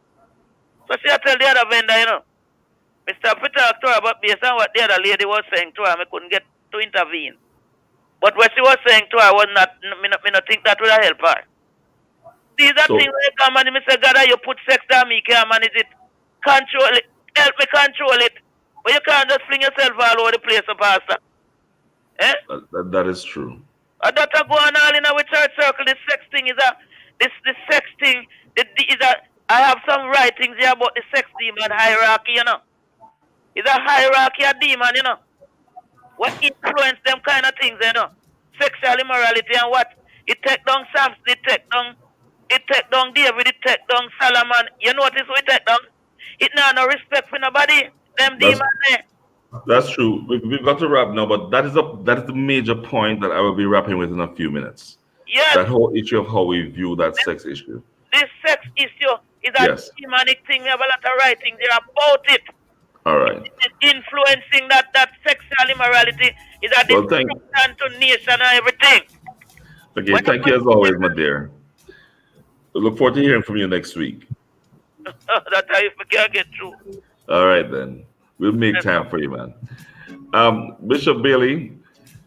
S24: So she tell the other vendor, you know. Mr. Peter talk to her about based on what the other lady was saying to her, I couldn't get to intervene. But what she was saying to her was not, me not think that would help her. These are things where you come and you say, God, you put sex down me, can't manage it. Control it. Help me control it. But you can't just fling yourself all over the place, Pastor. Eh?
S1: That is true.
S24: And that go on all in our church circle. The sex thing is the sex thing I have some writings here about the sex demon hierarchy, you know. It's a hierarchy of demon, you know. What influence them kind of things, you know. Sexual immorality and what? It take down Samson, it take down David, it take down Solomon. You notice what it take down? It no respect for nobody. Them demons there.
S1: That's true. We've got to wrap now, but that is the major point that I will be wrapping with in a few minutes.
S24: Yes.
S1: That whole issue of how we view that sex issue.
S24: This sex issue is a demonic thing. We have a lot of writings there about it.
S1: All right.
S24: It's influencing that sexual immorality is a destruction to nation and everything.
S1: Okay, thank you as always, my dear. We look forward to hearing from you next week.
S24: That's how you can get through.
S1: All right, then. We'll make time for you, man. Bishop Bailey,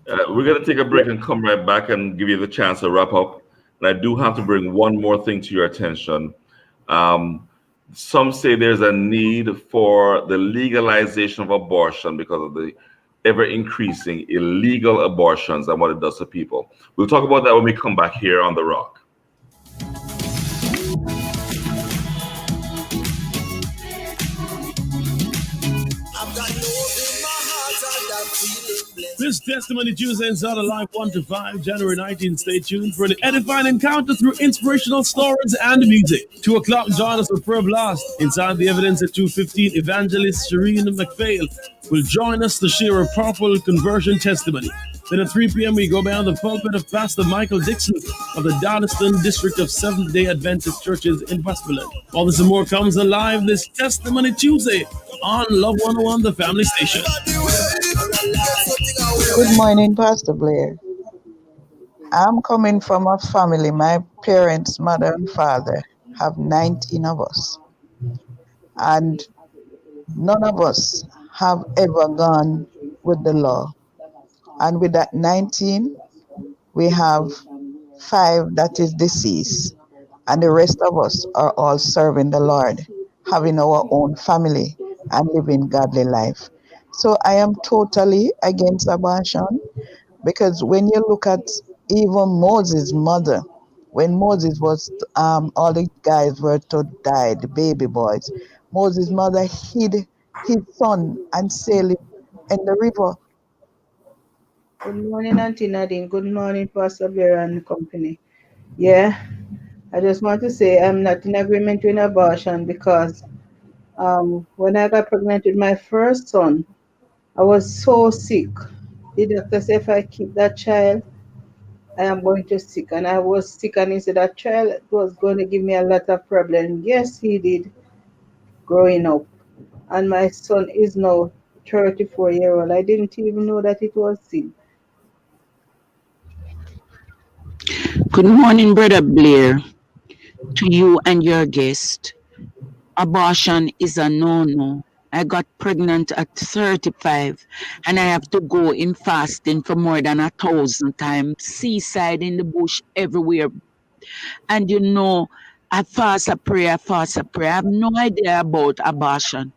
S1: We're going to take a break and come right back and give you the chance to wrap up. And I do have to bring one more thing to your attention. Um, some say there's a need for the legalization of abortion because of the ever increasing illegal abortions and what it does to people. We'll talk about that when we come back here on The Rock.
S4: This Testimony Tuesday inside of Live 1 to 5, January 19th. Stay tuned for an edifying encounter through inspirational stories and music. 2 o'clock, join us for Prayer Blast. Inside the Evidence at 2:15, Evangelist Shireen McPhail will join us to share a powerful conversion testimony. Then at 3 p.m., we go behind the pulpit of Pastor Michael Dixon of the Darlaston District of Seventh-day Adventist Churches in Westmoreland. All this and more comes alive this Testimony Tuesday on Love 101, the family station.
S5: Good morning, Pastor Blair. I'm coming from a family. My parents, mother and father, have 19 of us. And none of us have ever gone with the law. And with that 19, we have 5 that is deceased. And the rest of us are all serving the Lord, having our own family and living godly life. So I am totally against abortion. Because when you look at even Moses' mother, when Moses was, all the guys were to die, the baby boys, Moses' mother hid his son and sailed him in the river.
S6: Good morning, Auntie Nadine. Good morning, Pastor Blair and company. Yeah, I just want to say I'm not in agreement with abortion because when I got pregnant with my first son, I was so sick. The doctor said if I keep that child, I am going to sick. And I was sick, and he said that child was going to give me a lot of problems. Yes, he did growing up. And my son is now 34-year-old. I didn't even know that it was sin.
S7: Good morning, Brother Blair, to you and your guest. Abortion is a no-no. I got pregnant at 35 and I have to go in fasting for more than 1,000 times, seaside, in the bush, everywhere. And I fast a prayer. I have no idea about abortion.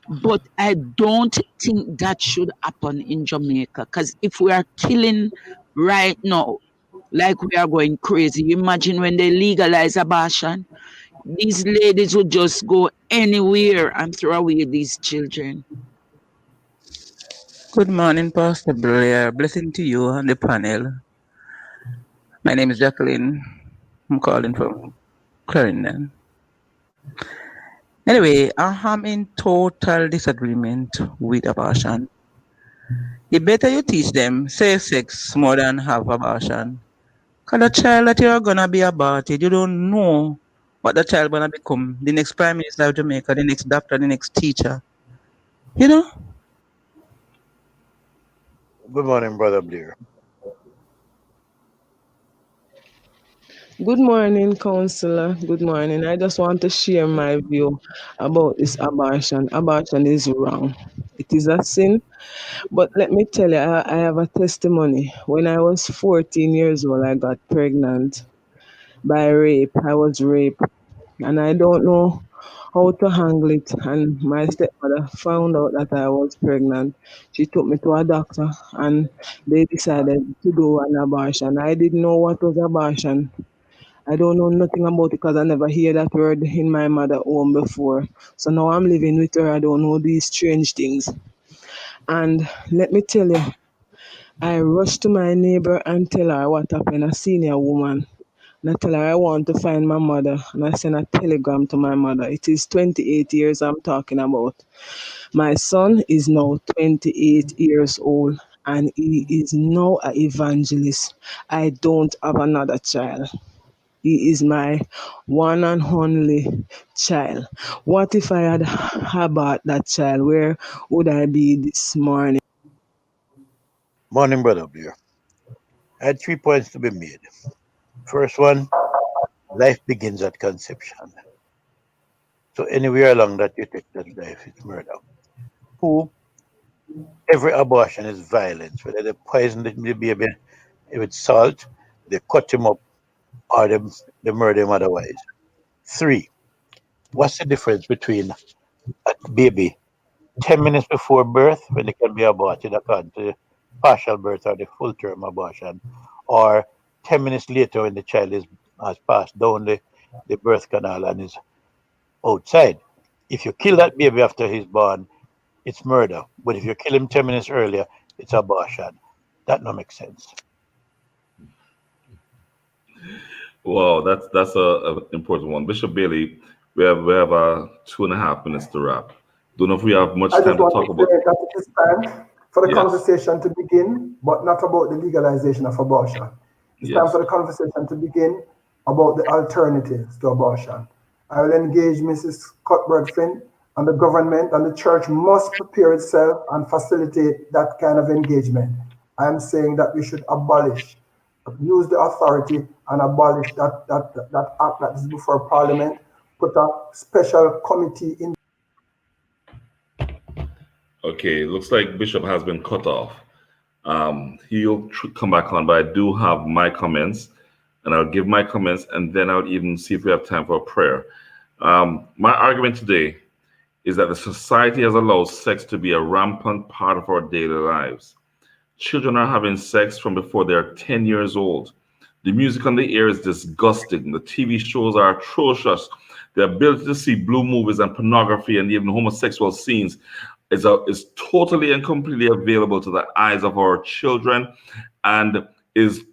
S7: But I don't think that should happen in Jamaica. Because if we are killing right now, like we are going crazy, you imagine when they legalize abortion, these ladies would just go anywhere and throw away these children.
S22: Good morning, Pastor Blair. Blessing to you and the panel. My name is Jacqueline. I'm calling from Clarendon. Anyway, I am in total disagreement with abortion. The better you teach them safe sex more than have abortion. Because the child that you're going to be aborted, you don't know what the child going to become. The next Prime Minister of Jamaica, the next doctor, the next teacher. You know?
S25: Good morning, Brother Blair.
S26: Good morning, counselor. Good morning. I just want to share my view about this abortion. Abortion is wrong. It is a sin. But let me tell you, I have a testimony. When I was 14 years old, I got pregnant by rape. I was raped. And I don't know how to handle it. And my stepmother found out that I was pregnant. She took me to a doctor and they decided to do an abortion. I didn't know what was abortion. I don't know nothing about it because I never hear that word in my mother home before. So now I'm living with her. I don't know these strange things. And let me tell you, I rushed to my neighbor and tell her what happened, a senior woman. And I tell her I want to find my mother. And I send a telegram to my mother. It is 28 years I'm talking about. My son is now 28 years old and he is now an evangelist. I don't have another child. He is my one and only child. What if I had about that child? Where would I be this morning?
S25: Morning, Brother Blair. I had 3 points to be made. First one, life begins at conception. So anywhere along that you take that life, it's murder. 2, Every abortion is violence, whether they poison the baby with salt, they cut him up, or they murder him otherwise. Three, what's the difference between a baby 10 minutes before birth, when it can be aborted according to partial birth or the full term abortion, or 10 minutes later when the child has passed down the birth canal and is outside? If you kill that baby after he's born, it's murder. But if you kill him 10 minutes earlier, it's abortion. That don't make sense.
S1: Wow, that's a important one. Bishop Bailey, we have 2.5 minutes to wrap. Don't know if we have much
S2: I
S1: time
S2: just
S1: to
S2: want
S1: talk
S2: to
S1: about.
S2: say that it is time for the
S1: Yes,
S2: conversation to begin, but not about the legalization of abortion. It's time
S1: yes.
S2: for the conversation to begin about the alternatives to abortion. I will engage Mrs. Cuthbert Finn, and the government and the church must prepare itself and facilitate that kind of engagement. I am saying that we should abolish, use the authority and abolish that act that is before Parliament, put a special committee in.
S1: Okay, looks like Bishop has been cut off. He'll come back on, but I do have my comments, and I'll give my comments, and then I'll even see if we have time for a prayer. My argument today is that the society has allowed sex to be a rampant part of our daily lives. Children are having sex from before they're 10 years old. The music on the air is disgusting. The TV shows are atrocious. The ability to see blue movies and pornography and even homosexual scenes is totally and completely available to the eyes of our children, and is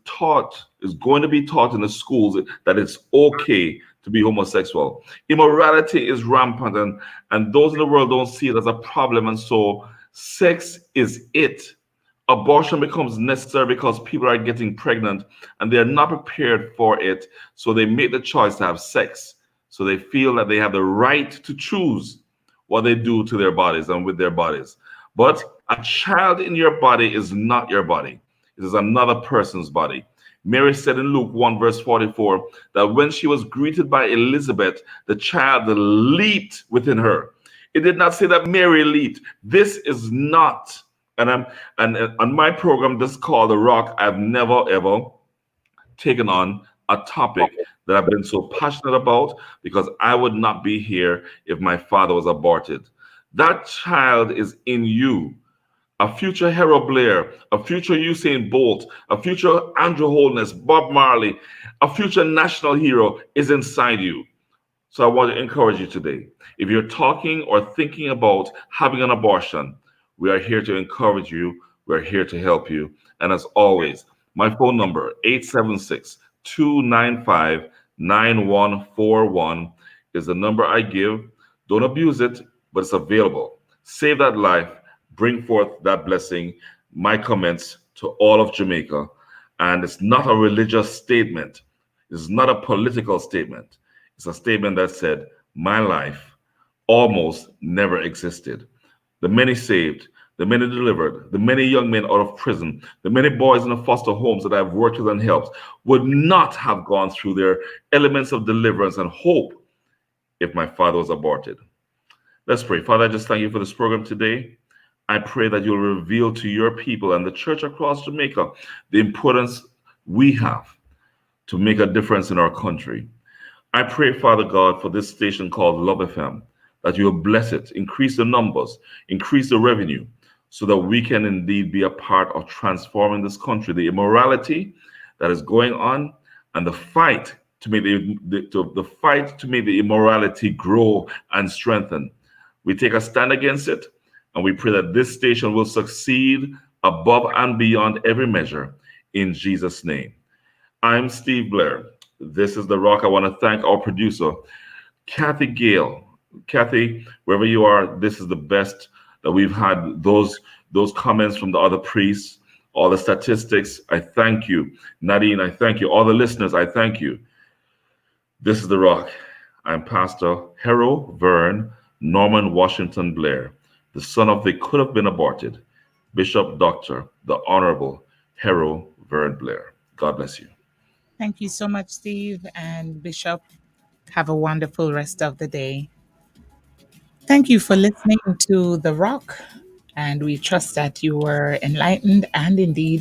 S1: going to be taught in the schools that it's okay to be homosexual. Immorality is rampant, and those in the world don't see it as a problem, and so sex is it. Abortion becomes necessary because people are getting pregnant and they are not prepared for it, so they make the choice to have sex. So they feel that they have the right to choose what they do to their bodies and with their bodies. But a child in your body is not your body, it is another person's body. Mary said in Luke 1, verse 44, that when she was greeted by Elizabeth, the child leaped within her. It did not say that Mary leaped. This is not, and on my program, this is called The Rock. I've never ever taken on a topic that I've been so passionate about, because I would not be here if my father was aborted. That child is in you. A future Herro Blair, a future Usain Bolt, a future Andrew Holness, Bob Marley, a future national hero is inside you. So I want to encourage you today. If you're talking or thinking about having an abortion, we are here to encourage you. We're here to help you. And as always, my phone number, 876-295-9141, is the number I give. Don't abuse it, but it's available. Save that life. Bring forth that blessing. My comments to all of Jamaica. And it's not a religious statement. It's not a political statement. It's a statement that said, my life almost never existed. The many saved, the many delivered, the many young men out of prison, the many boys in the foster homes that I've worked with and helped would not have gone through their elements of deliverance and hope if my father was aborted. Let's pray. Father, I just thank you for this program today. I pray that you'll reveal to your people and the church across Jamaica the importance we have to make a difference in our country. I pray, Father God, for this station called Love FM, that you will bless it, increase the numbers, increase the revenue, so that we can indeed be a part of transforming this country. The immorality that is going on, and the fight to make the fight to make the immorality grow and strengthen. We take a stand against it, and we pray that this station will succeed above and beyond every measure. In Jesus' name. I'm Steve Blair. This is The Rock. I want to thank our producer, Kathy Gale. Kathy, wherever you are, this is the best that we've had. Those comments from the other priests, all the statistics, I thank you. Nadine, I thank you. All the listeners, I thank you. This is The Rock. I'm Pastor Herro Vern Norman Washington Blair, the son of the could have been aborted, Bishop Dr. the Honorable Herro Vern Blair. God bless you.
S8: Thank you so much, Steve and Bishop. Have a wonderful rest of the day. Thank you for listening to The Rock. And we trust that you were enlightened and indeed